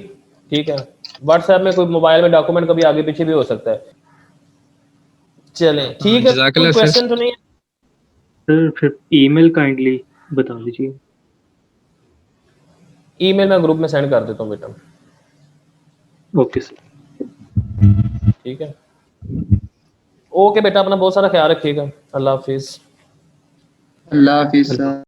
ठीक है। व्हाट्सएप में कोई मोबाइल में डॉक्यूमेंट कभी आगे पीछे भी हो सकता है। चलें ठीक है, जज़ाकल्लाह कोई सर। क्वेश्चन तो नहीं है? सर फिर ईमेल काइंडली बता दीजिए। ईमेल मैं ग्रुप में सेंड कर देता हूँ बेटा, ओके सर। ठीक है। ओके बेटा, अपना बहुत सारा ख्याल रखिएगा। अल्लाह हाफिज। अल्लाह हाफिज सर।